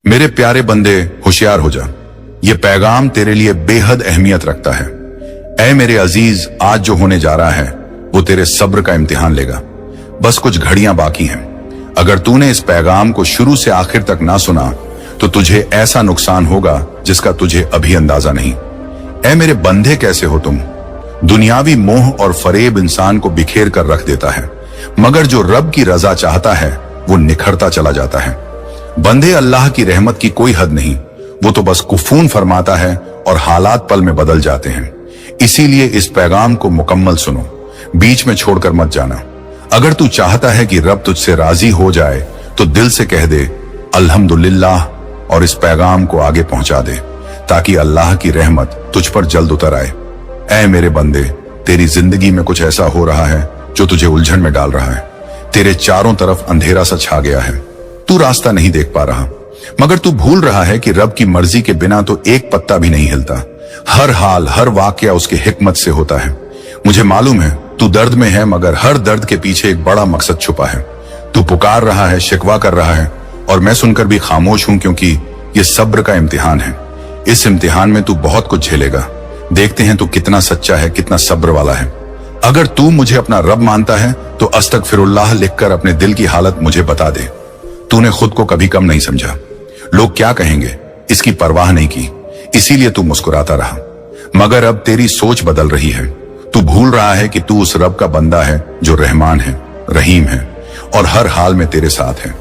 मेरे प्यारे बंदे, होशियार हो जा। ये पैगाम तेरे लिए बेहद अहमियत रखता है। ऐ मेरे अजीज, आज जो होने जा रहा है वो तेरे सब्र का इम्तिहान लेगा। बस कुछ घड़ियां बाकी हैं। अगर तूने इस पैगाम को शुरू से आखिर तक ना सुना तो तुझे ऐसा नुकसान होगा जिसका तुझे अभी अंदाजा नहीं। ऐ मेरे बंदे, कैसे हो तुम? दुनियावी मोह और फरेब इंसान को बिखेर कर रख देता है, मगर जो रब की रजा चाहता है वो निखरता चला जाता है। बंदे, अल्लाह की रहमत की कोई हद नहीं, वो तो बस कुफून फरमाता है और हालात पल में बदल जाते हैं। इसीलिए इस पैगाम को मुकम्मल सुनो, बीच में छोड़कर मत जाना। अगर तू चाहता है कि रब तुझसे राजी हो जाए तो दिल से कह दे अल्हम्दुलिल्लाह और इस पैगाम को आगे पहुंचा दे, ताकि अल्लाह की रहमत तुझ पर जल्द उतर आए। ऐ मेरे बंदे, तेरी जिंदगी में कुछ ऐसा हो रहा है जो तुझे उलझन में डाल रहा है। तेरे चारों तरफ अंधेरा सा छा गया है, तू रास्ता नहीं देख पा रहा, मगर तू भूल रहा है कि रब की मर्जी के बिना तो एक पत्ता भी नहीं हिलता। हर हाल, हर वाकया उसकी हिकमत से होता है। मुझे मालूम है तू दर्द में है, मगर हर दर्द के पीछे एक बड़ा मकसद छुपा है। तू पुकार रहा है, शिकवा कर रहा है, और मैं सुनकर भी खामोश हूं, क्योंकि ये सब्र का इम्तिहान है। इस इम्तिहान में तू बहुत कुछ झेलेगा। देखते हैं तू कितना सच्चा है, कितना सब्र वाला है। अगर तू मुझे अपना रब मानता है तो अस्तगफिरुल्लाह लिखकर अपने दिल की हालत मुझे बता दे। तूने खुद को कभी कम नहीं समझा। लोग क्या कहेंगे इसकी परवाह नहीं की, इसीलिए तू मुस्कुराता रहा। मगर अब तेरी सोच बदल रही है। तू भूल रहा है कि तू उस रब का बंदा है जो रहमान है, रहीम है और हर हाल में तेरे साथ है।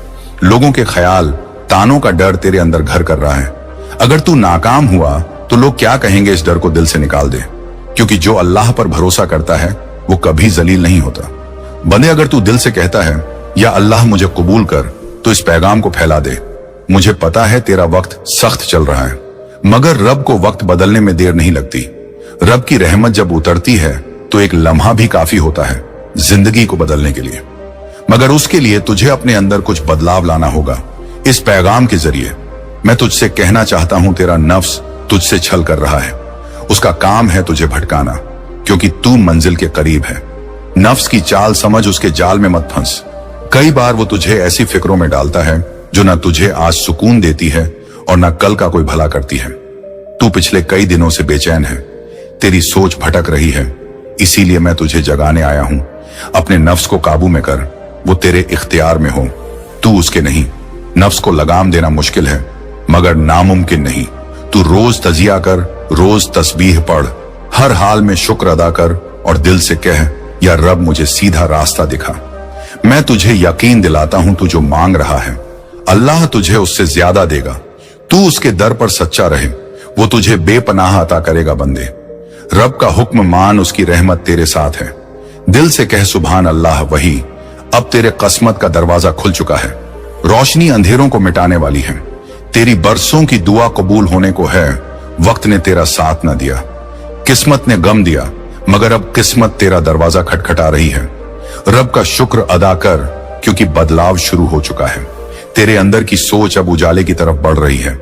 लोगों के ख्याल, तानों का डर तेरे अंदर घर कर रहा है। अगर तू नाकाम हुआ तो लोग क्या कहेंगे, इस डर को दिल से निकाल दे, क्योंकि जो अल्लाह पर भरोसा करता है वो कभी जलील नहीं होता। बंदे, अगर तू दिल से कहता है या अल्लाह मुझे कबूल कर, तो इस पैगाम को फैला दे। मुझे पता है तेरा वक्त सख्त चल रहा है, मगर रब को वक्त बदलने में देर नहीं लगती। रब की रहमत जब उतरती है तो एक लम्हा भी काफी होता है जिंदगी को बदलने के लिए। मगर उसके लिए तुझे अपने अंदर कुछ बदलाव लाना होगा। इस पैगाम के जरिए मैं तुझसे कहना चाहता हूं, तेरा नफ्स तुझसे छल कर रहा है। उसका काम है तुझे भटकाना, क्योंकि तू मंजिल के करीब है। नफ्स की चाल समझ, उसके जाल में मत फंस। कई बार वो तुझे ऐसी फिक्रों में डालता है जो ना तुझे आज सुकून देती है और ना कल का कोई भला करती है। तू पिछले कई दिनों से बेचैन है, तेरी सोच भटक रही है, इसीलिए मैं तुझे जगाने आया हूं। अपने नफ्स को काबू में कर, वो तेरे इख्तियार में हो, तू उसके नहीं। नफ्स को लगाम देना मुश्किल है, मगर नामुमकिन नहीं। तू रोज तजिया कर, रोज तस्बीह पढ़, हर हाल में शुक्र अदा कर और दिल से कह, या रब मुझे सीधा रास्ता दिखा। मैं तुझे यकीन दिलाता हूं, तू जो मांग रहा है अल्लाह तुझे उससे ज्यादा देगा। तू उसके दर पर सच्चा रहे, वो तुझे बेपनाह अता करेगा। बंदे, रब का हुक्म मान, उसकी रहमत तेरे साथ है। दिल से कह सुभान अल्लाह। वही अब तेरे किस्मत का दरवाजा खुल चुका है। रोशनी अंधेरों को मिटाने वाली है। तेरी बरसों की दुआ कबूल होने को है। वक्त ने तेरा साथ न दिया, किस्मत ने गम दिया, मगर अब किस्मत तेरा दरवाजा खटखटा रही है। रब का शुक्र अदा कर, क्योंकि बदलाव शुरू हो चुका है। तेरे अंदर की सोच अब उजाले की तरफ बढ़ रही है।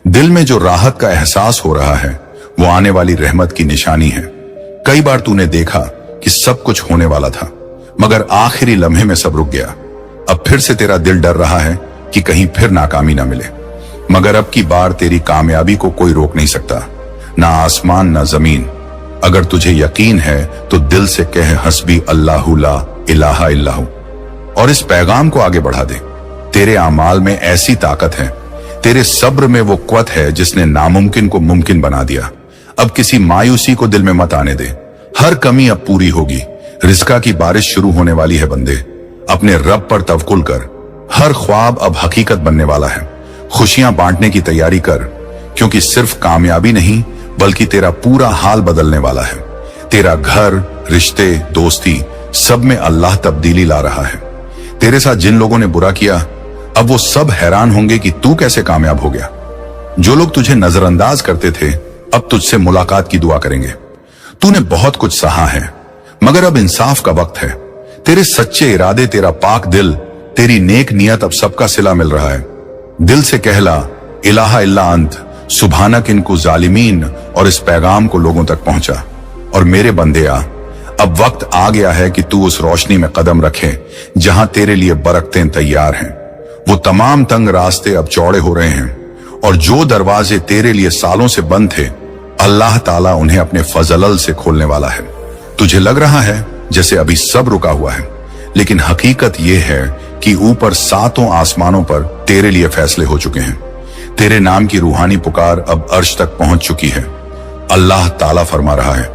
दिल में जो राहत का एहसास हो रहा है वो आने वाली रहमत की निशानी है। कई बार तूने देखा कि सब कुछ होने वाला था, मगर आखिरी लम्हे में सब रुक गया। अब फिर से तेरा दिल डर रहा है कि कहीं फिर नाकामी ना मिले, मगर अब की बार तेरी कामयाबी को कोई रोक नहीं सकता, ना आसमान ना जमीन। अगर तुझे यकीन है तो दिल से कह हस्बी अल्लाहु ला इलाहा इल्लाहु और इस पैगाम को आगे बढ़ा दे। तेरे आमाल में ऐसी ताकत है, तेरे सब्र में वो क़ुव्वत है जिसने नामुमकिन को मुमकिन बना दिया। अब किसी मायूसी को दिल में मत आने दे। हर कमी अब पूरी होगी। रिज़्क़ की बारिश शुरू होने वाली है। बंदे, अपने रब पर तवक्कुल कर। हर ख्वाब अब हकीकत बनने वाला है। खुशियां बांटने की तैयारी कर, क्योंकि सिर्फ कामयाबी नहीं बल्कि तेरा पूरा हाल बदलने वाला है। तेरा घर, रिश्ते, दोस्ती, सब में अल्लाह तब्दीली ला रहा है। तेरे साथ जिन लोगों ने बुरा किया, अब वो सब हैरान होंगे कि तू कैसे कामयाब हो गया। जो लोग तुझे नजरअंदाज करते थे, अब तुझसे मुलाकात की दुआ करेंगे। तूने बहुत कुछ सहा है, मगर अब इंसाफ का वक्त है। तेरे सच्चे इरादे, तेरा पाक दिल, तेरी नेक नियत, अब सबका सिला मिल रहा है। दिल से कहला इलाहा इल्ला अंत सुभानक इनको जालिमीन और इस पैगाम को लोगों तक पहुंचा। और मेरे बंदे आ, अब वक्त आ गया है कि तू उस रोशनी में कदम रखे जहां तेरे लिए बरकतें तैयार हैं। वो तमाम तंग रास्ते अब चौड़े हो रहे हैं और जो दरवाजे तेरे लिए सालों से बंद थे, अल्लाह ताला उन्हें अपने फजल से खोलने वाला है। तुझे लग रहा है जैसे अभी सब रुका हुआ है, लेकिन हकीकत यह है कि ऊपर सातों आसमानों पर तेरे लिए फैसले हो चुके हैं। तेरे नाम की रूहानी पुकार अब अर्श तक पहुंच चुकी है। अल्लाह ताला फरमा रहा है,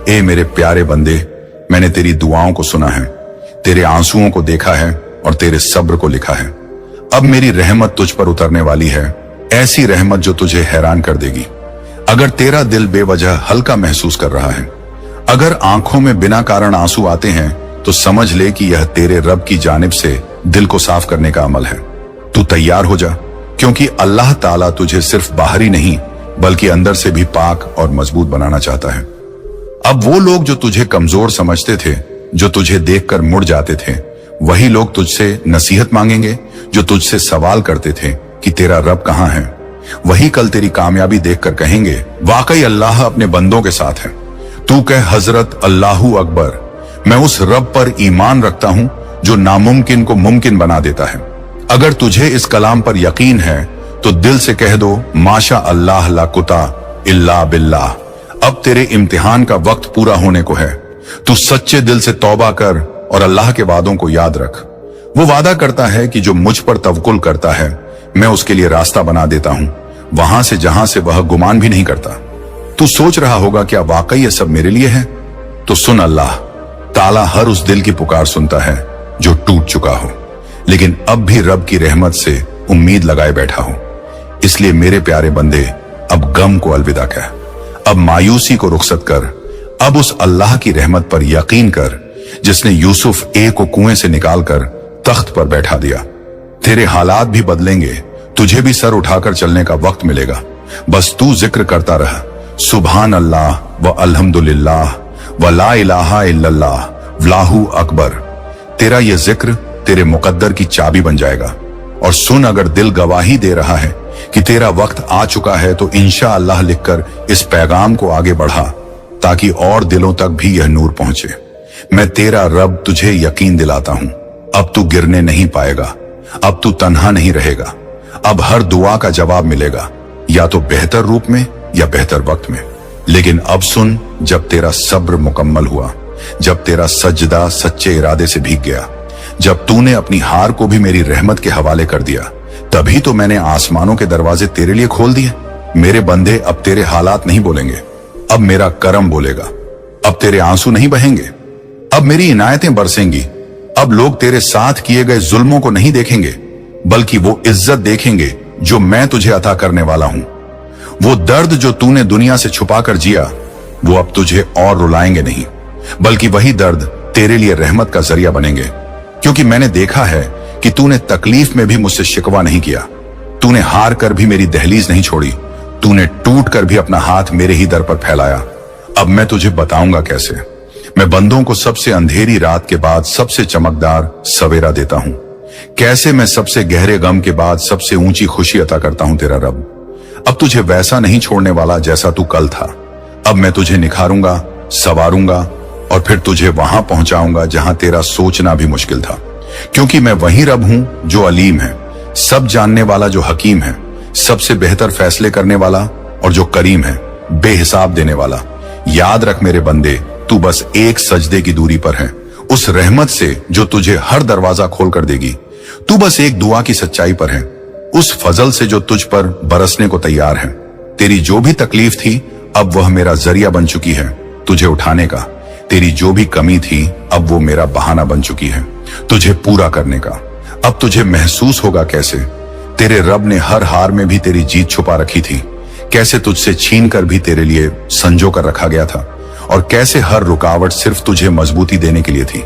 ए मेरे प्यारे बंदे, मैंने तेरी दुआओं को सुना है, तेरे आंसुओं को देखा है और तेरे सब्र को लिखा है। अब मेरी रहमत तुझ पर उतरने वाली है, ऐसी रहमत जो तुझे हैरान कर देगी। अगर तेरा दिल बेवजह हल्का महसूस कर रहा है, अगर आंखों में बिना कारण आंसू आते हैं, तो समझ ले कि यह तेरे रब की जानिब से दिल को साफ करने का अमल है। तू तैयार हो जा, क्योंकि अल्लाह ताला तुझे सिर्फ बाहरी नहीं बल्कि अंदर से भी पाक और मजबूत बनाना चाहता है। अब वो लोग जो तुझे कमजोर समझते थे, जो तुझे देखकर मुड़ जाते थे, वही लोग तुझसे नसीहत मांगेंगे। जो तुझसे सवाल करते थे कि तेरा रब कहाँ है, वही कल तेरी कामयाबी देखकर कहेंगे, वाकई अल्लाह अपने बंदों के साथ है। तू कह, हजरत अल्लाहू अकबर, मैं उस रब पर ईमान रखता हूं जो नामुमकिन को मुमकिन बना देता है। अगर तुझे इस कलाम पर यकीन है तो दिल से कह दो, माशा अल्लाह ला कुता इल्ला बिल्लाह। अब तेरे इम्तिहान का वक्त पूरा होने को है। तू सच्चे दिल से तौबा कर और अल्लाह के वादों को याद रख। वो वादा करता है कि जो मुझ पर तवक्कुल करता है, मैं उसके लिए रास्ता बना देता हूं, वहां से जहां से वह गुमान भी नहीं करता। तू सोच रहा होगा, क्या वाकई ये सब मेरे लिए है? तो सुन, अल्लाह ताला हर उस दिल की पुकार सुनता है जो टूट चुका हो, लेकिन अब भी रब की रहमत से उम्मीद लगाए बैठा हो। इसलिए मेरे प्यारे बंदे, अब गम को अलविदा कह, अब मायूसी को रुखसत कर, अब उस अल्लाह की रहमत पर यकीन कर जिसने यूसुफ ए को कुएं से निकालकर तख्त पर बैठा दिया। तेरे हालात भी बदलेंगे, तुझे भी सर उठाकर चलने का वक्त मिलेगा। बस तू जिक्र करता रह, सुभान अल्लाह व अल्हम्दुलिल्लाह व ला इलाहा इल्लल्लाह वल्लाहु अकबर। तेरा यह जिक्र तेरे मुकद्दर की चाबी बन जाएगा। और सुन, अगर दिल गवाही दे रहा है कि तेरा वक्त आ चुका है, तो इंशाअल्लाह लिखकर इस पैगाम को आगे बढ़ा, ताकि और दिलों तक भी यह नूर पहुंचे। मैं तेरा रब तुझे यकीन दिलाता हूं, अब तू गिरने नहीं पाएगा, अब तू तन्हा नहीं रहेगा। अब हर दुआ का जवाब मिलेगा, या तो बेहतर रूप में या बेहतर वक्त में। लेकिन अब सुन, जब तेरा सब्र मुकम्मल हुआ, जब तेरा सजदा सच्चे इरादे से भीग गया, जब तूने अपनी हार को भी मेरी रहमत के हवाले कर दिया, तभी तो मैंने आसमानों के दरवाजे तेरे लिए खोल दिए। मेरे बंदे, अब तेरे हालात नहीं बोलेंगे, अब मेरा करम बोलेगा। अब तेरे आंसू नहीं बहेंगे, अब मेरी इनायतें बरसेंगी। अब लोग तेरे साथ किए गए जुल्मों को नहीं देखेंगे, बल्कि वो इज्जत देखेंगे जो मैं तुझे अता करने वाला हूं। वो दर्द जो तूने दुनिया से छुपाकर जिया, वो अब तुझे और रुलाएंगे नहीं, बल्कि वही दर्द तेरे लिए रहमत का जरिया बनेंगे। क्योंकि मैंने देखा है कि तूने तकलीफ में भी मुझसे शिकवा नहीं किया, तूने हार कर भी मेरी दहलीज नहीं छोड़ी, तूने टूट कर भी अपना हाथ मेरे ही दर पर फैलाया। अब मैं तुझे बताऊंगा कैसे। मैं बंदों को सबसे अंधेरी रात के बाद सबसे चमकदार सवेरा देता हूं, कैसे मैं सबसे गहरे गम के बाद सबसे ऊंची खुशी अता करता हूं तेरा रब। अब तुझे वैसा नहीं छोड़ने वाला जैसा तू कल था। अब मैं तुझे निखारूंगा, सवारूंगा और फिर तुझे वहां पहुंचाऊंगा जहां तेरा सोचना भी मुश्किल था। क्योंकि मैं वही रब हूं जो अलीम है, सब जानने वाला जो हकीम है, सबसे बेहतर फैसले करने वाला और जो करीम है, बेहिसाब देने वाला। याद रख मेरे बंदे, तू बस एक सजदे की दूरी पर है उस रहमत से जो तुझे हर दरवाजा खोल कर देगी। तू बस एक दुआ की सच्चाई पर है उस फजल से जो तुझ पर बरसने को तैयार है। तेरी जो भी तकलीफ थी, अब वह मेरा जरिया बन चुकी है तुझे उठाने का। तेरी जो भी कमी थी, अब वो मेरा बहाना बन चुकी है तुझे पूरा करने का। अब तुझे महसूस होगा कैसे तेरे रब ने हर हार में भी तेरी जीत छुपा रखी थी, कैसे तुझसे छीन कर भी तेरे लिए संजो कर रखा गया था, और कैसे हर रुकावट सिर्फ तुझे मजबूती देने के लिए थी।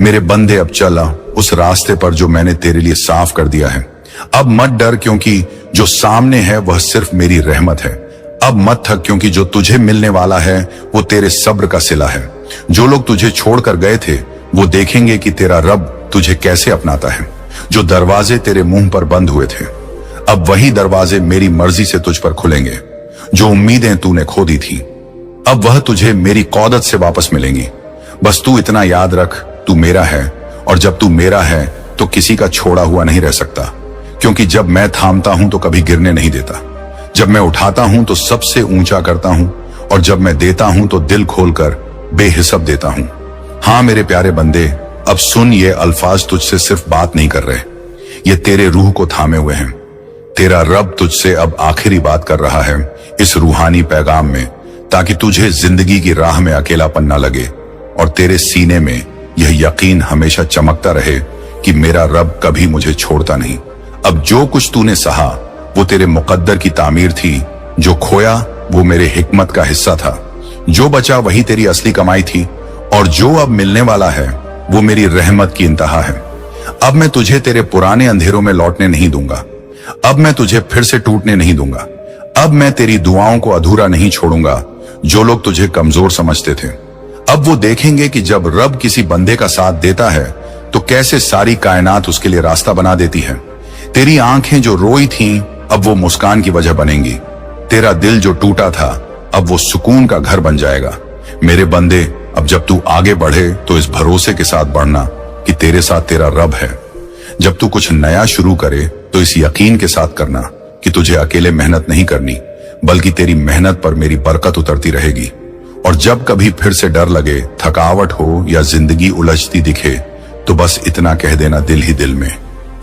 मेरे बंदे, अब चला उस रास्ते पर जो मैंने तेरे लिए साफ कर दिया है। अब मत डर, क्योंकि जो सामने है वह सिर्फ मेरी रहमत है। अब मत थक, क्योंकि जो तुझे मिलने वाला है वो तेरे सब्र का सिला है। जो लोग तुझे छोड़कर गए थे, वो देखेंगे कि तेरा रब तुझे कैसे अपनाता है। जो दरवाजे तेरे मुंह पर बंद हुए थे, अब वही दरवाजे मेरी मर्जी से तुझ पर खुलेंगे। जो उम्मीदें तूने खो दी थी, अब वह तुझे मेरी कौदत से वापस मिलेंगी। बस तू इतना याद रख, तू मेरा है, और जब तू मेरा है तो किसी का छोड़ा हुआ नहीं रह सकता, क्योंकि जब मैं थामता हूं तो कभी गिरने नहीं देता। जब मैं उठाता हूं तो सबसे ऊंचा करता हूं, और जब मैं देता हूं तो दिल खोलकर बेहिसाब देता हूं। हाँ मेरे प्यारे बंदे, अब सुन, ये अल्फाज तुझसे सिर्फ बात नहीं कर रहे, ये तेरे रूह को थामे हुए हैं। तेरा रब तुझसे अब आखिरी बात कर रहा है इस रूहानी पैगाम में, ताकि तुझे जिंदगी की राह में अकेलापन न लगे और तेरे सीने में यह यकीन हमेशा चमकता रहे कि मेरा रब कभी मुझे छोड़ता नहीं। अब जो कुछ तूने सहा वो तेरे मुकद्दर की तामीर थी, जो खोया वो मेरे हिकमत का हिस्सा था, जो बचा वही तेरी असली कमाई थी, और जो अब मिलने वाला है वो मेरी रहमत की इंतहा है। अब मैं तुझे तेरे पुराने अंधेरों में लौटने नहीं दूंगा, अब मैं तुझे फिर से टूटने नहीं दूंगा, अब मैं तेरी दुआओं को अधूरा नहीं छोड़ूंगा। जो लोग तुझे कमजोर समझते थे, अब वो देखेंगे कि जब रब किसी बंदे का साथ देता है तो कैसे सारी कायनात उसके लिए रास्ता बना देती है। तेरी आंखें जो रोई थीं अब वो मुस्कान की वजह बनेंगी, तेरा दिल जो टूटा था अब वो सुकून का घर बन जाएगा। मेरे बंदे, अब जब तू आगे बढ़े तो इस भरोसे के साथ बढ़ना कि तेरे साथ तेरा रब है। जब तू कुछ नया शुरू करे तो इस यकीन के साथ करना कि तुझे अकेले मेहनत नहीं करनी, बल्कि तेरी मेहनत पर मेरी बरकत उतरती रहेगी। और जब कभी फिर से डर लगे, थकावट हो या जिंदगी उलझती दिखे, तो बस इतना कह देना दिल ही दिल में,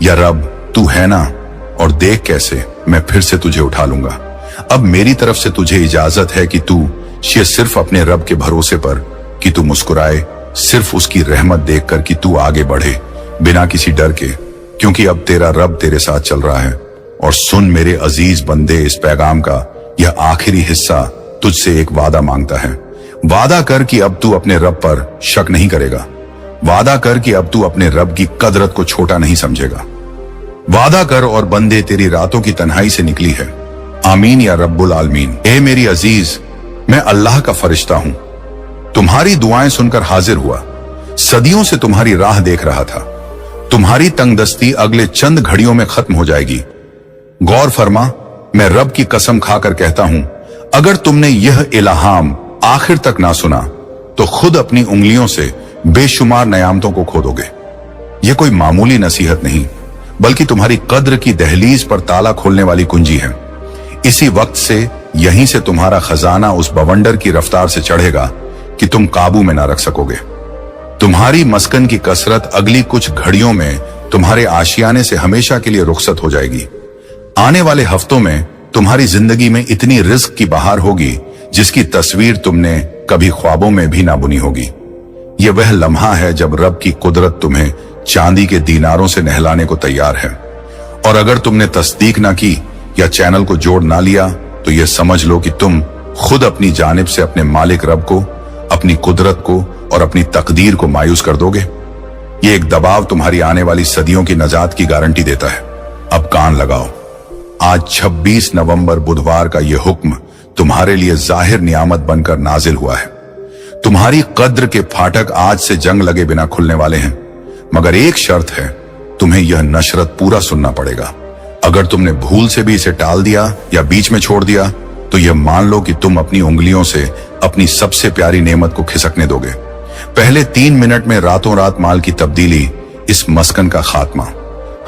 या रब तू है ना, और देख कैसे मैं फिर से तुझे उठा लूंगा। अब मेरी तरफ से तुझे इजाजत है कि तू सिर्फ अपने रब के भरोसे पर, कि तू मुस्कुराए सिर्फ उसकी रहमत देखकर, कि तू आगे बढ़े बिना किसी डर के, क्योंकि अब तेरा रब तेरे साथ चल रहा है। और सुन मेरे अजीज बंदे, इस पैगाम का यह आखिरी हिस्सा तुझसे एक वादा मांगता है। वादा कर कि अब तू अपने रब पर शक नहीं करेगा, वादा कर कि अब तू अपने रब की कदरत को छोटा नहीं समझेगा। वादा कर और बंदे, तेरी रातों की तन्हाई से निकली है। आमीन या रब्बुल आलमीन। ए मेरी अजीज, मैं अल्लाह का फरिश्ता हूं, तुम्हारी दुआएं सुनकर हाजिर हुआ, सदियों से तुम्हारी राह देख रहा था। तुम्हारी तंगदस्ती अगले चंद घड़ियों में खत्म हो जाएगी। गौर फरमा, मैं रब की कसम खाकर कहता हूं, अगर तुमने यह इल्हाम आखिर तक ना सुना तो खुद अपनी उंगलियों से बेशुमार नियामतों को खो दोगे। यह कोई मामूली नसीहत नहीं, बल्कि तुम्हारी कद्र की दहलीज पर ताला खोलने वाली कुंजी है। इसी वक्त से, यहीं से तुम्हारा खजाना उस बवंडर की रफ्तार से चढ़ेगा कि तुम काबू में ना रख सकोगे। तुम्हारी मस्कन की कसरत अगली कुछ घड़ियों में तुम्हारे आशियाने से हमेशा के लिए रुखसत हो जाएगी। आने वाले हफ्तों में तुम्हारी जिंदगी में इतनी रिस्क की बहार होगी जिसकी तस्वीर तुमने कभी ख्वाबों में भी ना बुनी होगी। यह वह लम्हा है जब रब की कुदरत तुम्हें चांदी के दीनारों से नहलाने को तैयार है। और अगर तुमने तस्दीक ना की या चैनल को जोड़ ना लिया तो यह समझ लो कि तुम खुद अपनी जानिब से अपने मालिक रब को, अपनी कुदरत को और अपनी तकदीर को मायूस कर दोगे। ये एक दबाव तुम्हारी आने वाली सदियों की नजात की गारंटी देता है। अब कान लगाओ, आज 26 नवंबर बुधवार का यह हुक्म तुम्हारे लिए जाहिर नियामत बनकर नाजिल हुआ है। तुम्हारी कद्र के फाटक आज से जंग लगे बिना खुलने वाले हैं, मगर एक शर्त है, तुम्हें यह नशरत पूरा सुनना पड़ेगा। अगर तुमने भूल से भी इसे टाल दिया या बीच में छोड़ दिया तो यह मान लो कि तुम अपनी उंगलियों से अपनी सबसे प्यारी नेमत को खिसकने दोगे। पहले 3 मिनट में रातों रात माल की तब्दीली, इस मस्कन का खात्मा,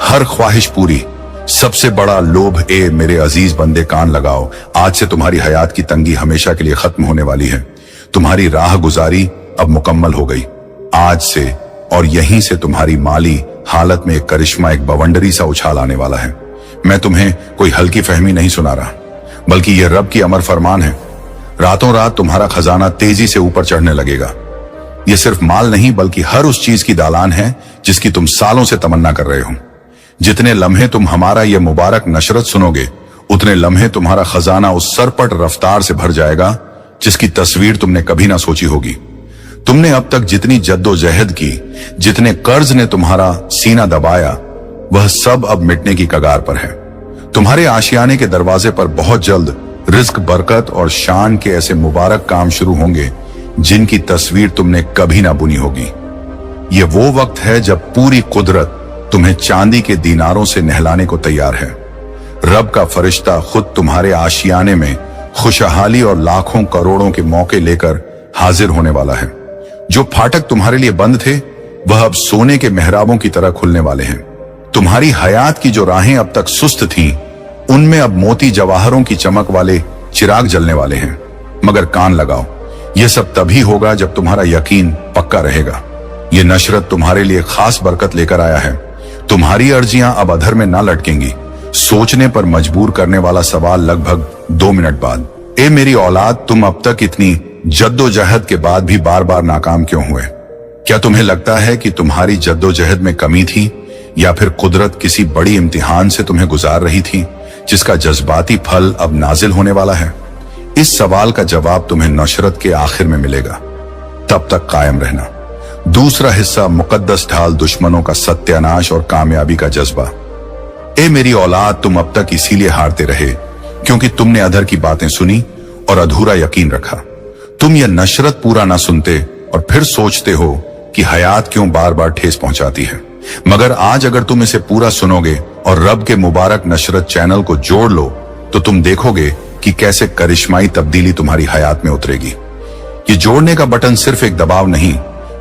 हर ख्वाहिश पूरी, सबसे बड़ा लोभ। ए मेरे अजीज बंदे, कान लगाओ, आज से तुम्हारी हयात की तंगी हमेशा के लिए खत्म होने वाली है। तुम्हारी राह गुजारी अब मुकम्मल हो गई आज से, और यहीं से तुम्हारी माली हालत में एक करिश्मा, एक बवंडरी सा उछाल आने वाला है। मैं तुम्हें कोई हल्की फहमी नहीं सुना रहा, बल्कि यह रब की अमर फरमान है। रातों रात तुम्हारा खजाना तेजी से ऊपर चढ़ने लगेगा। यह सिर्फ माल नहीं, बल्कि हर उस चीज की दालान है जिसकी तुम सालों से तमन्ना कर रहे हो। जितने लम्हे तुम हमारा यह मुबारक नशरत सुनोगे, उतने लम्हे तुम्हारा खजाना उस सरपट रफ्तार से भर जाएगा जिसकी तस्वीर तुमने कभी ना सोची होगी। तुमने अब तक जितनी जद्दोजहद की, जितने कर्ज ने तुम्हारा सीना दबाया, वह सब अब मिटने की कगार पर है। तुम्हारे आशियाने के दरवाजे पर बहुत जल्द रिज्क, बरकत और शान के ऐसे मुबारक काम शुरू होंगे जिनकी तस्वीर तुमने कभी ना बुनी होगी। ये वो वक्त है जब पूरी कुदरत तुम्हें चांदी के दीनारों से नहलाने को तैयार है। रब का फरिश्ता खुद तुम्हारे आशियाने में खुशहाली और लाखों करोड़ों के मौके लेकर हाजिर होने वाला है। जो फाटक तुम्हारे लिए बंद थे, वह अब सोने के मेहराबों की तरह खुलने वाले हैं। तुम्हारी हयात की जो राहें अब तक सुस्त थीं, उनमें अब मोती जवाहरों की चमक वाले चिराग जलने वाले हैं। मगर कान लगाओ, यह सब तभी होगा जब तुम्हारा यकीन पक्का रहेगा। ये नशरत तुम्हारे लिए खास बरकत लेकर आया है। तुम्हारी अर्जियां अब अधर में ना लटकेंगी। सोचने पर मजबूर करने वाला सवाल लगभग 2 मिनट बाद। ए मेरी औलाद, तुम अब तक इतनी जद्दोजहद के बाद भी बार बार नाकाम क्यों हुए? क्या तुम्हें लगता है कि तुम्हारी जद्दोजहद में कमी थी, या फिर कुदरत किसी बड़ी इम्तिहान से तुम्हें गुजार रही थी जिसका जज्बाती फल अब नाजिल होने वाला है? इस सवाल का जवाब तुम्हें नशरत के आखिर में मिलेगा। तब तक कायम रहना। दूसरा हिस्सा, मुकद्दस ढाल दुश्मनों का सत्यानाश और कामयाबी का जज्बा। ए मेरी औलाद, तुम अब तक इसीलिए हारते रहे क्योंकि तुमने अधर की बातें सुनी और अधूरा यकीन रखा। तुम यह नशरत पूरा ना सुनते और फिर सोचते हो कि हयात क्यों बार बार ठेस पहुंचाती है। मगर आज अगर तुम इसे पूरा सुनोगे और रब के मुबारक नशरत चैनल को जोड़ लो तो तुम देखोगे कि कैसे करिश्माई तब्दीली तुम्हारी हयात में उतरेगी। ये जोड़ने का बटन सिर्फ एक दबाव नहीं,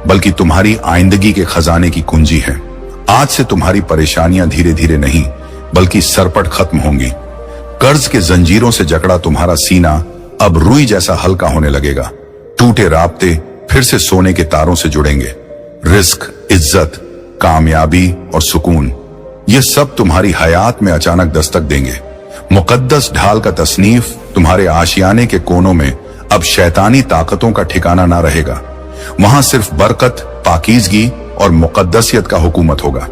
बल्कि तुम्हारी आइंदगी के खजाने की कुंजी है। आज से तुम्हारी परेशानियां धीरे धीरे नहीं बल्कि सरपट खत्म होंगी। कर्ज के जंजीरों से जकड़ा तुम्हारा सीना अब रुई जैसा हल्का होने लगेगा। टूटे राब्ते फिर से सोने के तारों से जुड़ेंगे। रिस्क, इज्जत, कामयाबी और सुकून, ये सब तुम्हारी हयात में अचानक दस्तक देंगे। मुकद्दस ढाल का तसनीफ तुम्हारे आशियाने के कोनों में अब शैतानी ताकतों का ठिकाना ना रहेगा। वहां सिर्फ बरकत, पाकीज़गी और मुकद्दसियत का हुकूमत होगा।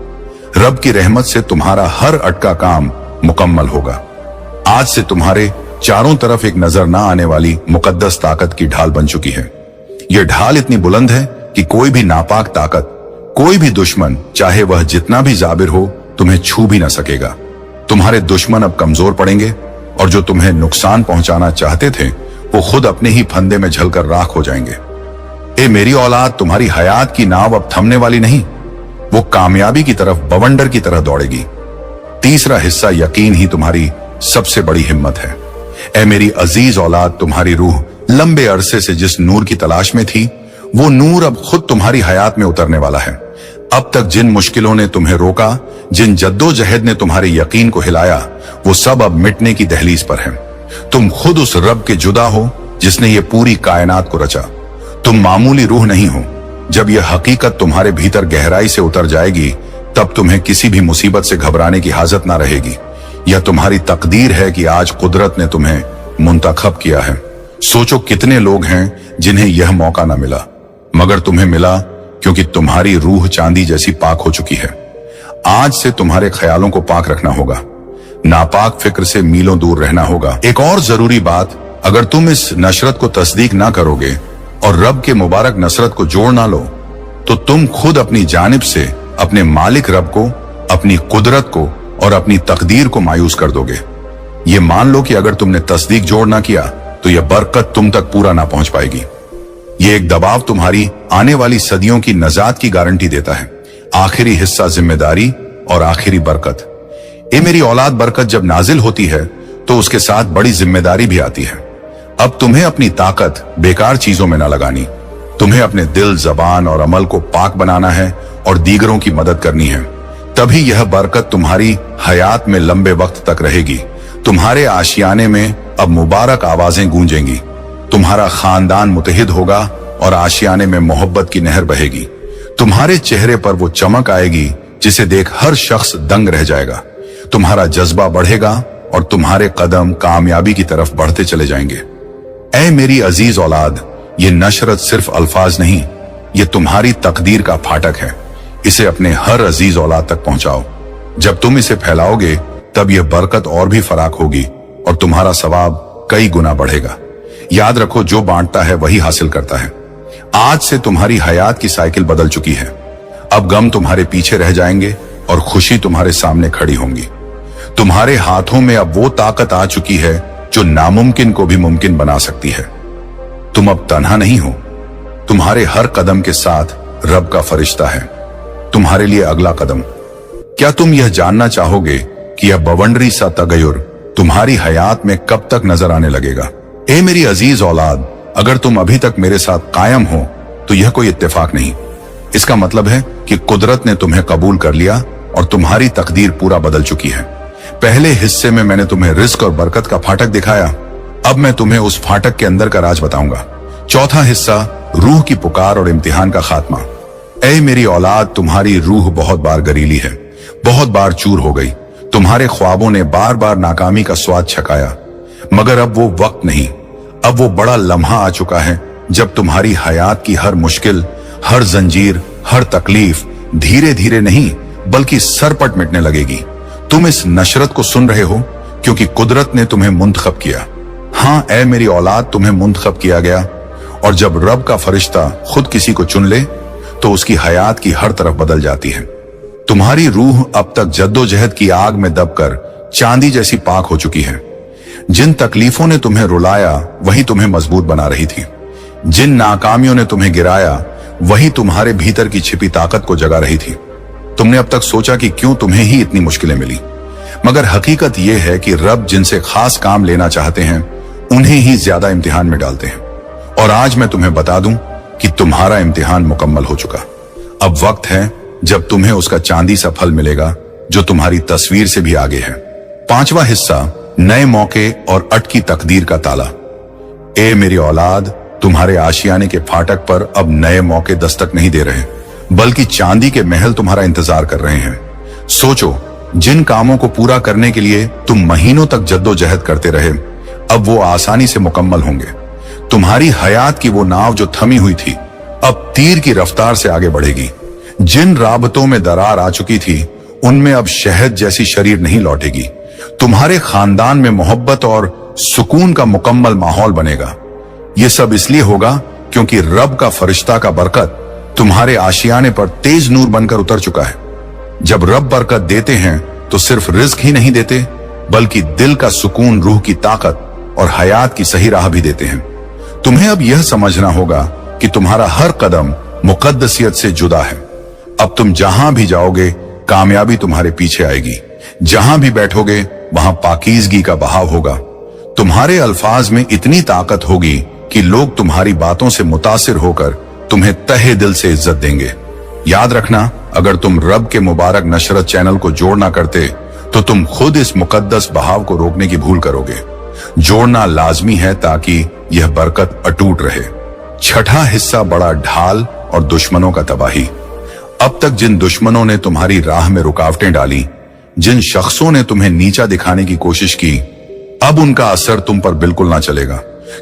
रब की रहमत से तुम्हारा हर अटका काम मुकम्मल होगा। आज से तुम्हारे चारों तरफ एक नजर ना आने वाली मुकद्दस ताकत की ढाल बन चुकी है। यह ढाल इतनी बुलंद है कि कोई भी नापाक ताकत, कोई भी दुश्मन, चाहे वह जितना भी जाबिर हो, तुम्हें छू भी ना सकेगा। तुम्हारे दुश्मन अब कमजोर पड़ेंगे और जो तुम्हें नुकसान पहुंचाना चाहते थे वो खुद अपने ही फंदे में झलकर राख हो जाएंगे। ए मेरी औलाद, तुम्हारी हयात की नाव अब थमने वाली नहीं, वो कामयाबी की तरफ बवंडर की तरह दौड़ेगी। तीसरा हिस्सा, यकीन ही तुम्हारी सबसे बड़ी हिम्मत है। ए मेरी अजीज औलाद, तुम्हारी रूह लंबे अरसे से जिस नूर की तलाश में थी, वो नूर अब खुद तुम्हारी हयात में उतरने वाला है। अब तक जिन मुश्किलों ने तुम्हें रोका, जिन जद्दोजहद ने तुम्हारे यकीन को हिलाया, वो सब अब मिटने की दहलीज पर है। तुम खुद उस रब के जुदा हो जिसने ये पूरी कायनात को रचा। तुम मामूली रूह नहीं हो। जब यह हकीकत तुम्हारे भीतर गहराई से उतर जाएगी, तब तुम्हें किसी भी मुसीबत से घबराने की हाजत ना रहेगी। यह तुम्हारी तकदीर है कि आज कुदरत ने तुम्हें मुंतखब किया है। सोचो कितने लोग हैं जिन्हें यह मौका ना मिला, मगर तुम्हें मिला क्योंकि तुम्हारी रूह चांदी जैसी पाक हो चुकी है। आज से तुम्हारे ख्यालों को पाक रखना होगा, नापाक फिक्र से मीलों दूर रहना होगा। एक और जरूरी बात, अगर तुम इस नशरत को तस्दीक ना करोगे और रब के मुबारक नसरत को जोड़ ना लो, तो तुम खुद अपनी जानिब से अपने मालिक रब को, अपनी कुदरत को और अपनी तकदीर को मायूस कर दोगे। ये मान लो कि अगर तुमने तस्दीक जोड़ ना किया तो यह बरकत तुम तक पूरा ना पहुंच पाएगी। ये एक दबाव तुम्हारी आने वाली सदियों की नजात की गारंटी देता है। आखिरी हिस्सा, जिम्मेदारी और आखिरी बरकत। ए मेरी औलाद, बरकत जब नाजिल होती है तो उसके साथ बड़ी जिम्मेदारी भी आती है। अब तुम्हें अपनी ताकत बेकार चीजों में ना लगानी। तुम्हें अपने दिल, जबान और अमल को पाक बनाना है और दीगरों की मदद करनी है। तभी यह बरकत तुम्हारी हयात में लंबे वक्त तक रहेगी। तुम्हारे आशियाने में अब मुबारक आवाजें गूंजेंगी। तुम्हारा खानदान मुतहिद होगा और आशियाने में मोहब्बत की नहर बहेगी। तुम्हारे चेहरे पर वो चमक आएगी जिसे देख हर शख्स दंग रह जाएगा। तुम्हारा जज्बा बढ़ेगा और तुम्हारे कदम कामयाबी की तरफ बढ़ते चले जाएंगे। ऐ मेरी अजीज औलाद, ये नशरत सिर्फ अल्फाज नहीं, ये तुम्हारी तकदीर का फाटक है। इसे अपने हर अजीज औलाद तक पहुंचाओ। जब तुम इसे फैलाओगे तब यह बरकत और भी फराक होगी और तुम्हारा सवाब कई गुना बढ़ेगा। याद रखो, जो बांटता है वही हासिल करता है। आज से तुम्हारी हयात की साइकिल बदल चुकी है। अब गम तुम्हारे पीछे रह जाएंगे और खुशी तुम्हारे सामने खड़ी होंगी। तुम्हारे हाथों में अब वो ताकत आ चुकी है जो नामुमकिन को भी मुमकिन बना सकती है। तुम अब तन्हा नहीं हो। तुम्हारे हर कदम के साथ रब का फरिश्ता है। तुम्हारे लिए अगला कदम। क्या तुम यह जानना चाहोगे कि यह बवंडरी सा तगयुर तुम्हारी हयात में कब तक नजर आने लगेगा? ए मेरी अजीज औलाद, अगर तुम अभी तक मेरे साथ कायम हो तो यह कोई इत्तेफाक नहीं। इसका मतलब है कि कुदरत ने तुम्हें कबूल कर लिया और तुम्हारी तकदीर पूरा बदल चुकी है। पहले हिस्से में मैंने तुम्हें रिस्क और बरकत का फाटक दिखाया, अब मैं तुम्हें उस फाटक के अंदर का राज बताऊंगा। चौथा हिस्सा, रूह की पुकार और इम्तिहान का खात्मा। ऐ मेरी औलाद, तुम्हारी रूह बहुत बार गरीली है, बहुत बार चूर हो गई। तुम्हारे ख्वाबों ने बार बार नाकामी का स्वाद छकाया, मगर अब वो वक्त नहीं, अब वो बड़ा लम्हा आ चुका है जब तुम्हारी हयात की हर मुश्किल, हर जंजीर, हर तकलीफ धीरे धीरे नहीं बल्कि सरपट मिटने लगेगी। तुम इस नशरत को सुन रहे हो क्योंकि कुदरत ने तुम्हें मुंतखब किया। हाँ ऐ मेरी औलाद, तुम्हें मुंतखब किया गया, और जब रब का फरिश्ता खुद किसी को चुन ले तो उसकी हयात की हर तरफ बदल जाती है। तुम्हारी रूह अब तक जद्दोजहद की आग में दबकर चांदी जैसी पाक हो चुकी है। जिन तकलीफों ने तुम्हें रुलाया वही तुम्हें मजबूत बना रही थी। जिन नाकामियों ने तुम्हें गिराया वही तुम्हारे भीतर की छिपी ताकत को जगा रही थी। तुमने अब तक सोचा कि क्यों तुम्हें ही इतनी मुश्किलें मिली, मगर हकीकत यह है कि रब जिनसे खास काम लेना चाहते हैं उन्हें ही ज्यादा इम्तिहान में डालते हैं। और आज मैं तुम्हें बता दूं कि तुम्हारा इम्तिहान मुकम्मल हो चुका। अब वक्त है जब तुम्हें उसका चांदी सा फल मिलेगा जो तुम्हारी तस्वीर से भी आगे है। पांचवा हिस्सा, नए मौके और अटकी तकदीर का ताला। ए मेरी औलाद, तुम्हारे आशियाने के फाटक पर अब नए मौके दस्तक नहीं दे रहे, बल्कि चांदी के महल तुम्हारा इंतजार कर रहे हैं। सोचो, जिन कामों को पूरा करने के लिए तुम महीनों तक जद्दोजहद करते रहे, अब वो आसानी से मुकम्मल होंगे। तुम्हारी हयात की वो नाव जो थमी हुई थी अब तीर की रफ्तार से आगे बढ़ेगी। जिन राबतों में दरार आ चुकी थी उनमें अब शहद जैसी शरीर नहीं लौटेगी। तुम्हारे खानदान में मोहब्बत और सुकून का मुकम्मल माहौल बनेगा। ये सब इसलिए होगा क्योंकि रब का फरिश्ता का बरकत तुम्हारे आशियाने पर तेज नूर बनकर उतर चुका है। जब रब बरकत देते हैं तो सिर्फ रिज्क ही नहीं देते, बल्कि दिल का सुकून, रूह की ताकत और हयात की सही राह भी देते हैं। तुम्हें अब यह समझना होगा कि तुम्हारा हर कदम मुकद्दसियत से जुदा है। अब तुम जहां भी जाओगे कामयाबी तुम्हारे पीछे आएगी। जहां भी बैठोगे वहां पाकीज़गी का बहाव होगा। तुम्हारे अल्फाज में इतनी ताकत होगी कि लोग तुम्हारी बातों से मुतासिर होकर तुम्हें तहे दिल से इज्जत देंगे। याद रखना, अगर तुम रब के मुबारक नशरत चैनल को जोड़ ना करते तो तुम खुद इस मुकद्दस बहाव को रोकने की भूल करोगे। जोड़ना लाजमी है ताकि यह बरकत अटूट रहे। छठा हिस्सा, बड़ा ढाल और दुश्मनों का तबाही। अब तक जिन दुश्मनों ने तुम्हारी राह में रुकावटें डाली, जिन शख्सों ने तुम्हें नीचा दिखाने की कोशिश की, अब उनका असर तुम पर बिल्कुल ना चलेगा,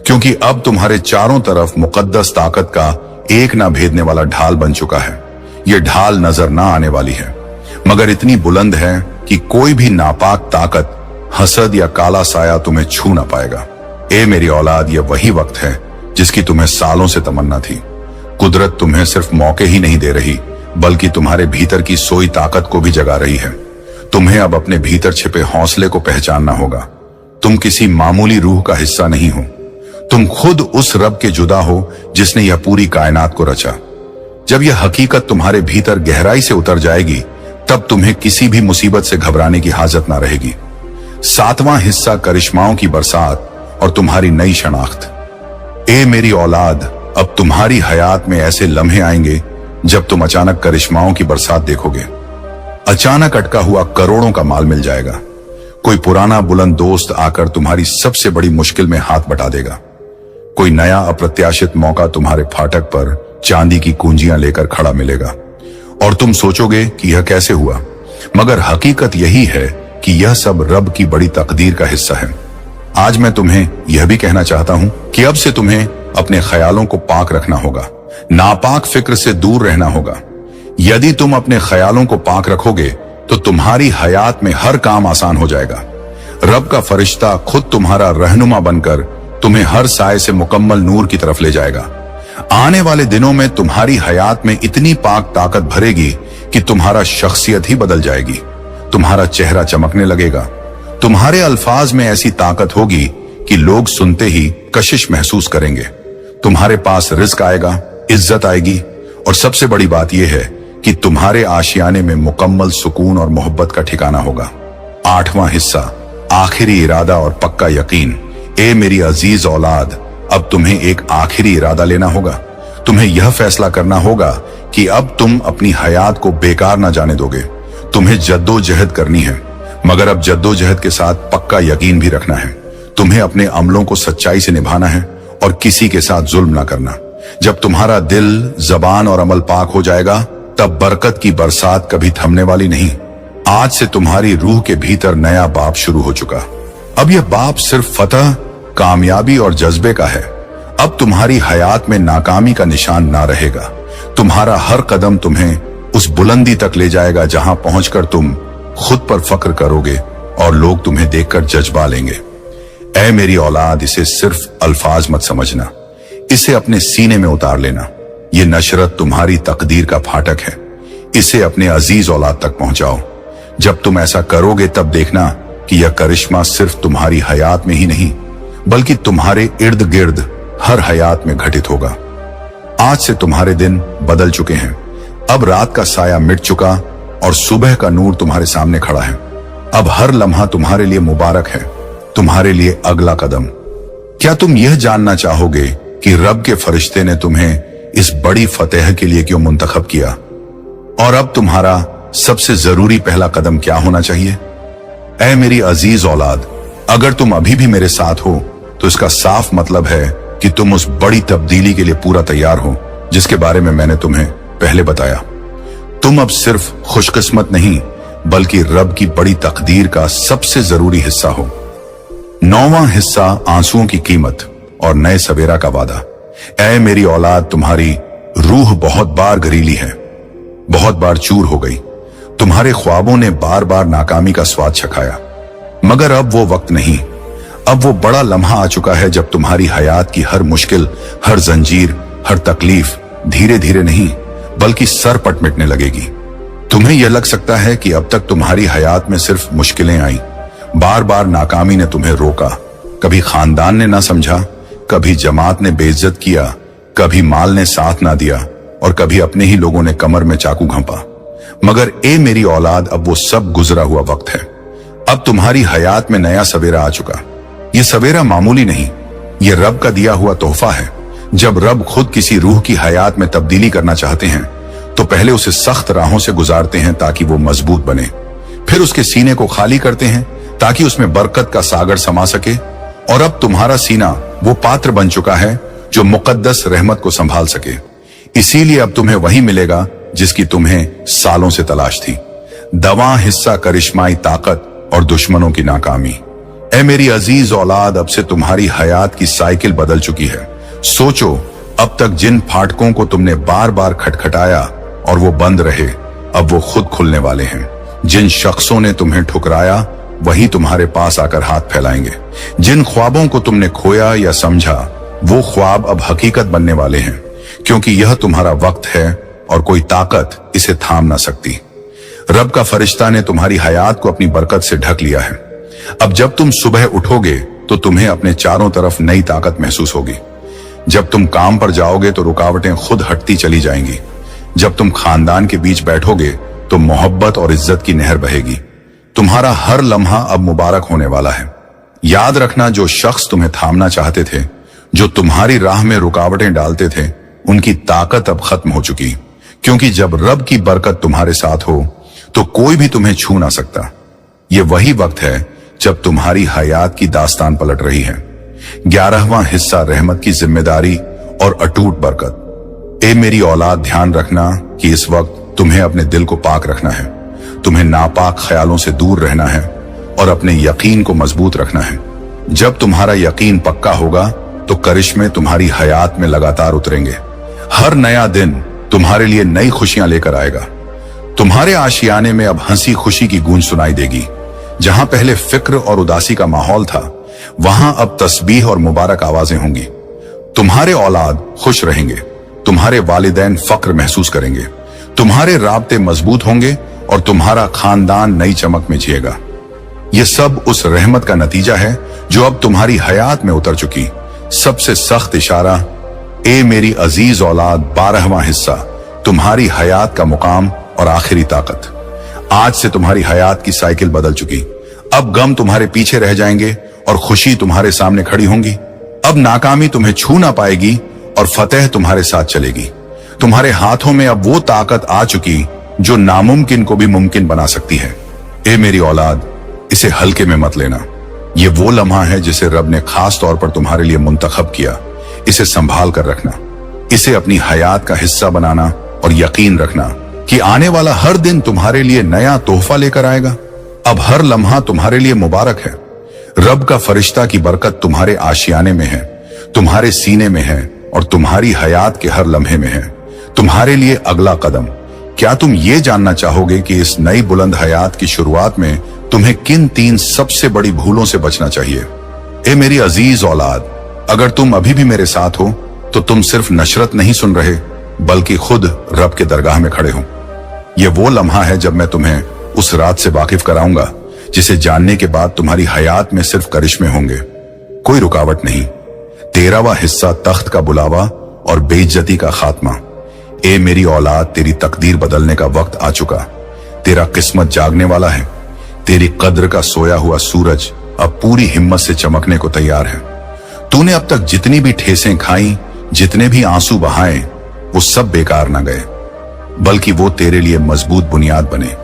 क्योंकि अब तुम्हारे चारों तरफ मुकद्दस ताकत का एक ना भेदने वाला ढाल बन चुका है। यह ढाल नजर ना आने वाली है, मगर इतनी बुलंद है कि कोई भी नापाक ताकत, हसद या काला साया तुम्हें छू ना पाएगा। ए मेरी औलाद, यह वही वक्त है जिसकी तुम्हें सालों से तमन्ना थी। कुदरत तुम्हें सिर्फ मौके ही नहीं दे रही, बल्कि तुम्हारे भीतर की सोई ताकत को भी जगा रही है। तुम्हें अब अपने भीतर छिपे हौसले को पहचानना होगा। तुम किसी मामूली रूह का हिस्सा नहीं हो, तुम खुद उस रब के जुदा हो जिसने यह पूरी कायनात को रचा। जब यह हकीकत तुम्हारे भीतर गहराई से उतर जाएगी, तब तुम्हें किसी भी मुसीबत से घबराने की हाजत ना रहेगी। सातवां हिस्सा, करिश्माओं की बरसात और तुम्हारी नई शनाख्त। ए मेरी औलाद, अब तुम्हारी हयात में ऐसे लम्हे आएंगे जब तुम अचानक करिश्माओं की बरसात देखोगे। अचानक अटका हुआ करोड़ों का माल मिल जाएगा। कोई पुराना बुलंद दोस्त आकर तुम्हारी सबसे बड़ी मुश्किल में हाथ बटा देगा। कोई नया अप्रत्याशित मौका तुम्हारे फाटक पर चांदी की कुंजियां लेकर खड़ा मिलेगा, और तुम सोचोगे कि यह कैसे हुआ, मगर हकीकत यही है कि यह सब रब की बड़ी तकदीर का हिस्सा है। आज मैं तुम्हें यह भी कहना चाहता हूं कि अब से तुम्हें अपने ख्यालों को पाक रखना होगा, नापाक फिक्र से दूर रहना होगा। यदि तुम अपने ख्यालों को पाक रखोगे तो तुम्हारी हयात में हर काम आसान हो जाएगा। रब का फरिश्ता खुद तुम्हारा रहनुमा बनकर तुम्हें हर साए से मुकम्मल नूर की तरफ ले जाएगा। आने वाले दिनों में तुम्हारी हयात में इतनी पाक ताकत भरेगी कि तुम्हारा शख्सियत ही बदल जाएगी। तुम्हारा चेहरा चमकने लगेगा। तुम्हारे अल्फाज में ऐसी ताकत होगी कि लोग सुनते ही कशिश महसूस करेंगे। तुम्हारे पास रिज़्क आएगा, इज्जत आएगी, और सबसे बड़ी बात यह है कि तुम्हारे आशियाने में मुकम्मल सुकून और मोहब्बत का ठिकाना होगा। आठवां हिस्सा, आखिरी इरादा और पक्का यकीन। ए मेरी अजीज औलाद, अब तुम्हें एक आखिरी इरादा लेना होगा। तुम्हें यह फैसला करना होगा कि अब तुम अपनी हयात को बेकार ना जाने दोगे। तुम्हें जद्दोजहद करनी है, मगर अब जद्दोजहद के साथ पक्का यकीन भी रखना है। तुम्हें अपने अमलों को सच्चाई से निभाना है और किसी के साथ जुल्म ना करना। जब तुम्हारा दिल, जबान और अमल पाक हो जाएगा, तब बरकत की बरसात कभी थमने वाली नहीं। आज से तुम्हारी रूह के भीतर नया बाब शुरू हो चुका। अब यह बाब सिर्फ फतह, कामयाबी और जज्बे का है। अब तुम्हारी हयात में नाकामी का निशान ना रहेगा। तुम्हारा हर कदम तुम्हें उस बुलंदी तक ले जाएगा जहां पहुंचकर तुम खुद पर फक्र करोगे और लोग तुम्हें देखकर जज्बा लेंगे। ऐ मेरी औलाद, इसे सिर्फ अल्फाज मत समझना, इसे अपने सीने में उतार लेना। ये नशरत तुम्हारी तकदीर का फाटक है। इसे अपने अजीज औलाद तक पहुंचाओ। जब तुम ऐसा करोगे तब देखना कि यह करिश्मा सिर्फ तुम्हारी हयात में ही नहीं, बल्कि तुम्हारे इर्द गिर्द हर हयात में घटित होगा। आज से तुम्हारे दिन बदल चुके हैं। अब रात का साया मिट चुका और सुबह का नूर तुम्हारे सामने खड़ा है। अब हर लम्हा तुम्हारे लिए मुबारक है, तुम्हारे लिए अगला कदम। क्या तुम यह जानना चाहोगे कि रब के फरिश्ते ने तुम्हें इस बड़ी फतेह के लिए क्यों मुंतखब किया? और अब तुम्हारा सबसे जरूरी पहला कदम क्या होना चाहिए? ऐ मेरी अजीज औलाद, अगर तुम अभी भी मेरे साथ हो तो इसका साफ मतलब है कि तुम उस बड़ी तब्दीली के लिए पूरा तैयार हो जिसके बारे में मैंने तुम्हें पहले बताया। तुम अब सिर्फ खुशकिस्मत नहीं, बल्कि रब की बड़ी तकदीर का सबसे जरूरी हिस्सा हो। 9वां हिस्सा, आंसुओं की कीमत और नए सवेरा का वादा। ऐ मेरी औलाद, तुम्हारी रूह बहुत बार घरीली है, बहुत बार चूर हो गई। तुम्हारे ख्वाबों ने बार बार नाकामी का स्वाद चखाया, मगर अब वो वक्त नहीं। अब वो बड़ा लम्हा आ चुका है जब तुम्हारी हयात की हर मुश्किल, हर जंजीर, हर तकलीफ धीरे धीरे नहीं बल्कि सर पट मिटने लगेगी। तुम्हें यह लग सकता है कि अब तक तुम्हारी हयात में सिर्फ मुश्किलें आई, बार बार नाकामी ने तुम्हें रोका। कभी खानदान ने ना समझा, कभी जमात ने बेइज्जत किया, कभी माल ने साथ ना दिया और कभी अपने ही लोगों ने कमर में चाकू घंपा। मगर ए मेरी औलाद, अब वो सब गुजरा हुआ वक्त है। अब तुम्हारी हयात में नया सवेरा आ चुका। ये सवेरा मामूली नहीं, ये रब का दिया हुआ तोहफा है। जब रब खुद किसी रूह की हयात में तब्दीली करना चाहते हैं तो पहले उसे सख्त राहों से गुजारते हैं ताकि वो मजबूत बने। फिर उसके सीने को खाली करते हैं ताकि उसमें बरकत का सागर समा सके। और अब तुम्हारा सीना वो पात्र बन चुका है जो मुकद्दस रहमत को संभाल सके। इसीलिए अब तुम्हें वही मिलेगा जिसकी तुम्हें सालों से तलाश थी। दवा हिस्सा, करिश्माई ताकत और दुश्मनों की नाकामी। ऐ मेरी अजीज औलाद, अब से तुम्हारी हयात की साइकिल बदल चुकी है। सोचो, अब तक जिन फाटकों को तुमने बार बार खटखटाया और वो बंद रहे, अब वो खुद खुलने वाले हैं। जिन शख्सों ने तुम्हें ठुकराया वही तुम्हारे पास आकर हाथ फैलाएंगे। जिन ख्वाबों को तुमने खोया या समझा, वो ख्वाब अब हकीकत बनने वाले हैं, क्योंकि यह तुम्हारा वक्त है और कोई ताकत इसे थाम ना सकती। रब का फरिश्ता ने तुम्हारी हयात को अपनी बरकत से ढक लिया है। अब जब तुम सुबह उठोगे तो तुम्हें अपने चारों तरफ नई ताकत महसूस होगी। जब तुम काम पर जाओगे तो रुकावटें खुद हटती चली जाएंगी। जब तुम खानदान के बीच बैठोगे तो मोहब्बत और इज्जत की नहर बहेगी। तुम्हारा हर लम्हा अब मुबारक होने वाला है। याद रखना, जो शख्स तुम्हें थामना चाहते थे, जो तुम्हारी राह में रुकावटें डालते थे, उनकी ताकत अब खत्म हो चुकी, क्योंकि जब रब की बरकत तुम्हारे साथ हो तो कोई भी तुम्हें छू ना सकता। ये वही वक्त है जब तुम्हारी हयात की दास्तान पलट रही है। 11वां हिस्सा, रहमत की जिम्मेदारी और अटूट बरकत। ए मेरी औलाद, ध्यान रखना कि इस वक्त तुम्हें अपने दिल को पाक रखना है, तुम्हें नापाक ख्यालों से दूर रहना है और अपने यकीन को मजबूत रखना है। जब तुम्हारा यकीन पक्का होगा तो करिश्मे तुम्हारी हयात में लगातार उतरेंगे। हर नया दिन तुम्हारे लिए नई खुशियां लेकर आएगा। तुम्हारे आशियाने में अब हंसी खुशी की गूंज सुनाई देगी। जहां पहले फिक्र और उदासी का माहौल था, वहां अब तस्बीह और मुबारक आवाजें होंगी। तुम्हारे औलाद खुश रहेंगे, तुम्हारे वालिदैन फक्र महसूस करेंगे, तुम्हारे राब्ते मजबूत होंगे और तुम्हारा खानदान नई चमक में जिएगा। यह सब उस रहमत का नतीजा है जो अब तुम्हारी हयात में उतर चुकी। सबसे सख्त इशारा, ए मेरी अजीज औलाद, 12वां हिस्सा, तुम्हारी हयात का मुकाम और आखिरी ताकत। आज से तुम्हारी हयात की साइकिल बदल चुकी। अब गम तुम्हारे पीछे रह जाएंगे और खुशी तुम्हारे सामने खड़ी होंगी। अब नाकामी तुम्हें छू ना पाएगी और फतेह तुम्हारे साथ चलेगी। तुम्हारे हाथों में अब वो ताकत आ चुकी जो नामुमकिन को भी मुमकिन बना सकती है। ए मेरी औलाद, इसे हल्के में मत लेना। ये वो लम्हा है जिसे रब ने खास तौर पर तुम्हारे लिए मुंतखब किया। इसे संभाल कर रखना, इसे अपनी हयात का हिस्सा बनाना और यकीन रखना कि आने वाला हर दिन तुम्हारे लिए नया तोहफा लेकर आएगा। अब हर लम्हा तुम्हारे लिए मुबारक है। रब का फरिश्ता की बरकत तुम्हारे आशियाने में है, तुम्हारे सीने में है और तुम्हारी हयात के हर लम्हे में है। तुम्हारे लिए अगला कदम, क्या तुम ये जानना चाहोगे कि इस नई बुलंद हयात की शुरुआत में तुम्हें किन 3 सबसे बड़ी भूलों से बचना चाहिए? ए मेरी अजीज औलाद, अगर तुम अभी भी मेरे साथ हो तो तुम सिर्फ नशरत नहीं सुन रहे बल्कि खुद रब के दरगाह में खड़े हो। यह वो लम्हा है जब मैं तुम्हें उस रात से वाकिफ कराऊंगा जिसे जानने के बाद तुम्हारी हयात में सिर्फ करिश्मे होंगे, कोई रुकावट नहीं। 13वां हिस्सा, तख्त का बुलावा और बेइज्जती का खात्मा। ए मेरी औलाद, तेरी तकदीर बदलने का वक्त आ चुका। तेरा किस्मत जागने वाला है। तेरी कद्र का सोया हुआ सूरज अब पूरी हिम्मत से चमकने को तैयार है। तूने अब तक जितनी भी ठेसें खाई, जितने भी आंसू बहाए, वो सब बेकार न गए, बल्कि वो तेरे लिए मजबूत बुनियाद बने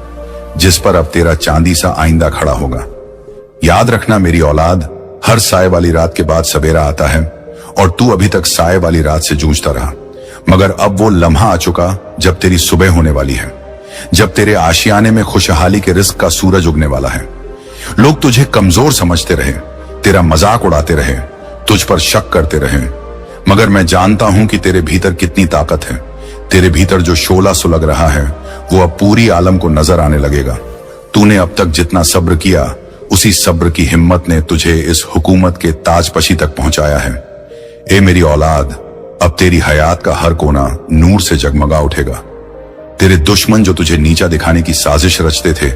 जिस पर अब तेरा चांदी सा आइंदा खड़ा होगा। याद रखना मेरी औलाद, हर साए वाली रात के बाद सवेरा आता है और तू अभी तक साए वाली रात से जूझता रहा, मगर अब वो लम्हा आ चुका जब तेरी सुबह होने वाली है, जब तेरे आशियाने में खुशहाली के रिस्क का सूरज उगने वाला है। लोग तुझे कमजोर समझते रहे, तेरा मजाक उड़ाते रहे, तुझ पर शक करते रहे, मगर मैं जानता हूं कि तेरे भीतर कितनी ताकत है। तेरे भीतर जो शोला सुलग रहा है वो अब पूरी आलम को नजर आने लगेगा। तूने अब तक जितना सब्र किया, उसी सब्र की हिम्मत ने तुझे इस हुकूमत के ताजपशी तक पहुंचाया है। ए मेरी औलाद, अब तेरी हयात का हर कोना नूर से जगमगा उठेगा। तेरे दुश्मन जो तुझे नीचा दिखाने की साजिश रचते थे,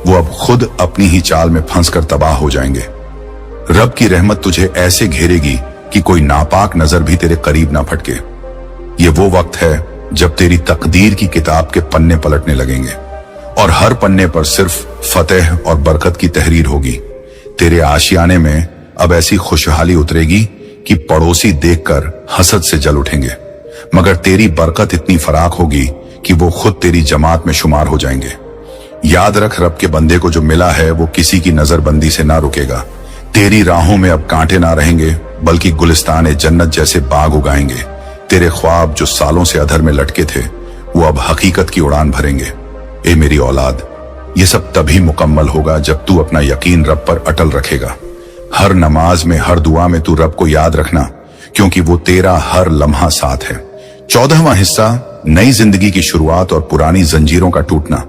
वो अब खुद अपनी ही चाल में फंसकर तबाह हो जाएंगे। रब की रहमत तुझे ऐसे घेरेगी कि कोई नापाक नजर भी तेरे करीब ना फटके। ये वो वक्त है जब तेरी तकदीर की किताब के पन्ने पलटने लगेंगे और हर पन्ने पर सिर्फ फतेह और बरकत की तहरीर होगी। तेरे आशियाने में अब ऐसी खुशहाली उतरेगी कि पड़ोसी देखकर हसद से जल उठेंगे, मगर तेरी बरकत इतनी फराख होगी कि वो खुद तेरी जमात में शुमार हो जाएंगे। याद रख, रब के बंदे को जो मिला है वो किसी की नजरबंदी से ना रुकेगा। तेरी राहों में अब कांटे ना रहेंगे बल्कि गुलिस्तान जन्नत जैसे बाग उगाएंगे। तेरे ख्वाब जो सालों से अधर में लटके थे वो अब हकीकत की उड़ान भरेंगे। ए मेरी औलाद, ये सब तभी मुकम्मल होगा जब तू अपना यकीन रब पर अटल रखेगा। हर नमाज में, हर दुआ में तू रब को याद रखना, क्योंकि वो तेरा हर लम्हा साथ है। 14वां हिस्सा, नई जिंदगी की शुरुआत और पुरानी जंजीरों का टूटना।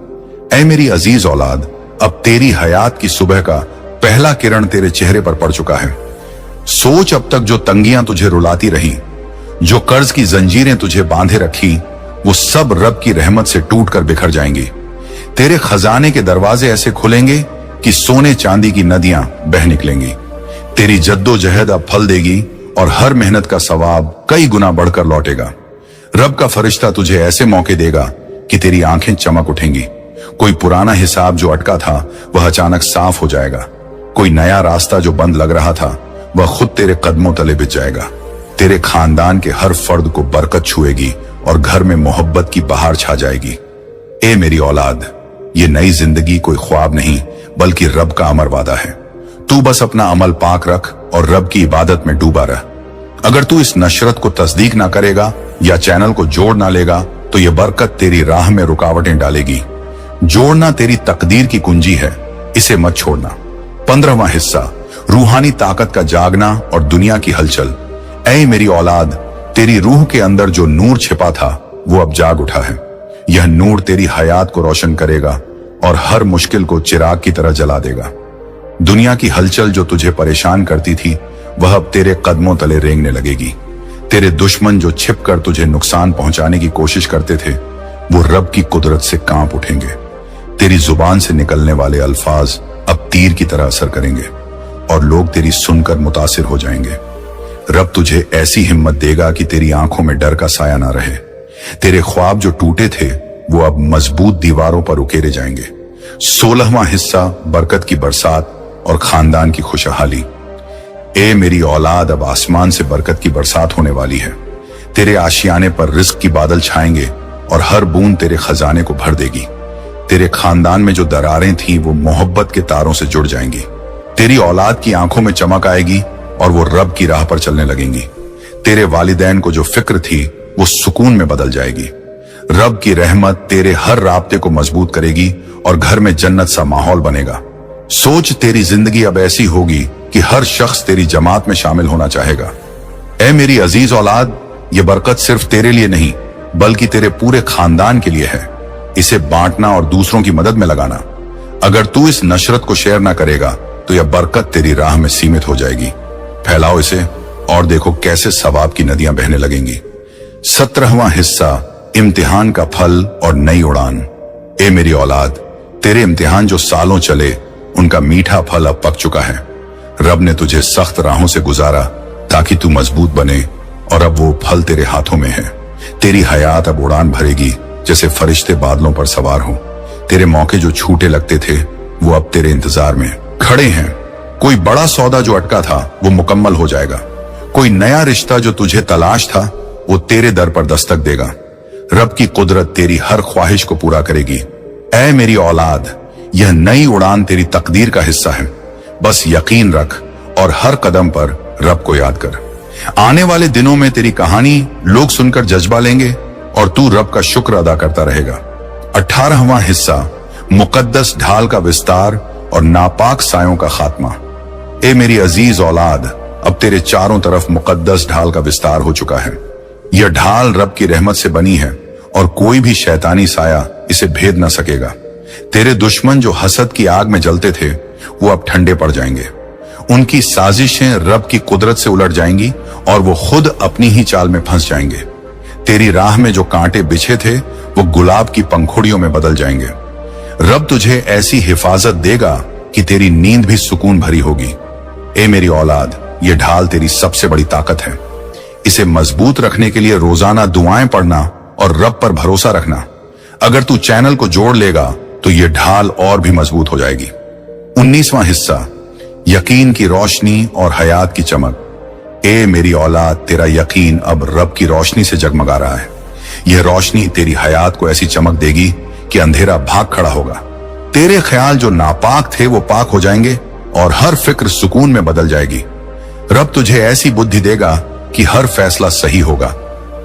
ऐ मेरी अजीज औलाद, अब तेरी हयात की सुबह का पहला किरण तेरे चेहरे पर पड़ चुका है। सोच, अब तक जो तंगियां तुझे रुलाती रही, जो कर्ज की जंजीरें तुझे बांधे रखी, वो सब रब की रहमत से टूटकर बिखर जाएंगी। तेरे खजाने के दरवाजे ऐसे खुलेंगे कि सोने चांदी की नदियां बह निकलेंगी। तेरी जद्दोजहद अब फल देगी और हर मेहनत का सवाब कई गुना बढ़कर लौटेगा। रब का फरिश्ता तुझे ऐसे मौके देगा कि तेरी आंखें चमक उठेंगी। कोई पुराना हिसाब जो अटका था वह अचानक साफ हो जाएगा। कोई नया रास्ता जो बंद लग रहा था वह खुद तेरे कदमों तले बिछ जाएगा। तेरे खानदान के हर फर्द को बरकत छुएगी और घर में मोहब्बत की बहार छा जाएगी। ए मेरी औलाद, ये नई जिंदगी कोई ख्वाब नहीं बल्कि रब का अमर वादा है। तू बस अपना अमल पाक रख और रब की इबादत में डूबा रह। अगर तू इस नशरत को तस्दीक ना करेगा या चैनल को जोड़ ना लेगा तो ये बरकत तेरी राह में रुकावटें डालेगी। जोड़ना तेरी तकदीर की कुंजी है, इसे मत छोड़ना। 15वां हिस्सा, रूहानी ताकत का जागना और दुनिया की हलचल। ऐ मेरी औलाद, तेरी रूह के अंदर जो नूर छिपा था वो अब जाग उठा है। यह नूर तेरी हयात को रोशन करेगा और हर मुश्किल को चिराग की तरह जला देगा। दुनिया की हलचल जो तुझे परेशान करती थी वह अब तेरे कदमों तले रेंगने लगेगी। तेरे दुश्मन जो छिपकर तुझे नुकसान पहुंचाने की कोशिश करते थे वो रब की कुदरत से कांप उठेंगे। तेरी जुबान से निकलने वाले अल्फाज अब तीर की तरह असर करेंगे और लोग तेरी सुनकर मुतासिर हो जाएंगे। रब तुझे ऐसी हिम्मत देगा कि तेरी आंखों में डर का साया ना रहे। तेरे ख्वाब जो टूटे थे वो अब मजबूत दीवारों पर उकेरे जाएंगे। 16वां हिस्सा, बरकत की बरसात और खानदान की खुशहाली। ए मेरी औलाद, अब आसमान से बरकत की बरसात होने वाली है। तेरे आशियाने पर रिस्क की बादल छाएंगे और हर बूंद तेरे खजाने को भर देगी। तेरे खानदान में जो दरारें थी वो मोहब्बत के तारों से जुड़ जाएंगी। तेरी औलाद की आंखों में चमक आएगी और वो रब की राह पर चलने लगेंगी। तेरे वालिदैन को जो फिक्र थी वो सुकून में बदल जाएगी। रब की रहमत तेरे हर राब्ते को मजबूत करेगी और घर में जन्नत सा माहौल बनेगा। सोच, तेरी जिंदगी अब ऐसी होगी कि हर शख्स तेरी जमात में शामिल होना चाहेगा। ऐ मेरी अजीज औलाद, ये बरकत सिर्फ तेरे लिए नहीं बल्कि तेरे पूरे खानदान के लिए है। इसे बांटना और दूसरों की मदद में लगाना। अगर तू इस नशरत को शेयर ना करेगा तो यह बरकत तेरी राह में सीमित हो जाएगी। फैलाओ इसे और देखो कैसे सवाब की नदियां बहने लगेंगी। 17वां हिस्सा, इम्तिहान का फल और नई उड़ान। ए मेरी औलाद, तेरे इम्तिहान जो सालों चले उनका मीठा फल अब पक चुका है। रब ने तुझे सख्त राहों से गुजारा ताकि तू मजबूत बने और अब वो फल तेरे हाथों में है। तेरी हयात अब उड़ान भरेगी जैसे फरिश्ते बादलों पर सवार हो। तेरे मौके जो छूटे लगते थे वो अब तेरे इंतजार में खड़े हैं। कोई बड़ा सौदा जो अटका था वो मुकम्मल हो जाएगा। कोई नया रिश्ता जो तुझे तलाश था वो तेरे दर पर दस्तक देगा। रब की कुदरत तेरी हर ख्वाहिश को पूरा करेगी। ऐ मेरी औलाद, यह नई उड़ान तेरी तकदीर का हिस्सा है। बस यकीन रख और हर कदम पर रब को याद कर। आने वाले दिनों में तेरी कहानी लोग सुनकर जज्बा लेंगे और तू रब का शुक्र अदा करता रहेगा। 18वां हिस्सा, मुकद्दस ढाल का विस्तार और नापाक सायों का खात्मा। ए मेरी अजीज औलाद, अब तेरे चारों तरफ मुकद्दस ढाल का विस्तार हो चुका है। यह ढाल रब की रहमत से बनी है और कोई भी शैतानी साया इसे भेद न सकेगा। तेरे दुश्मन जो हसद की आग में जलते थे वो अब ठंडे पड़ जाएंगे। उनकी साजिशें रब की कुदरत से उलट जाएंगी और वो खुद अपनी ही चाल में फंस जाएंगे। तेरी राह में जो कांटे बिछे थे वो गुलाब की पंखुड़ियों में बदल जाएंगे। रब तुझे ऐसी हिफाजत देगा कि तेरी नींद भी सुकून भरी होगी। ए मेरी औलाद, ये ढाल तेरी सबसे बड़ी ताकत है। इसे मजबूत रखने के लिए रोजाना दुआएं पढ़ना और रब पर भरोसा रखना। अगर तू चैनल को जोड़ लेगा तो ये ढाल और भी मजबूत हो जाएगी। 19वां हिस्सा, यकीन की रोशनी और हयात की चमक। ए मेरी औलाद, तेरा यकीन अब रब की रोशनी से जगमगा रहा है। यह रोशनी तेरी हयात को ऐसी चमक देगी कि अंधेरा भाग खड़ा होगा। तेरे ख्याल जो नापाक थे वो पाक हो जाएंगे और हर फिक्र सुकून में बदल जाएगी। रब तुझे ऐसी बुद्धि देगा कि हर फैसला सही होगा।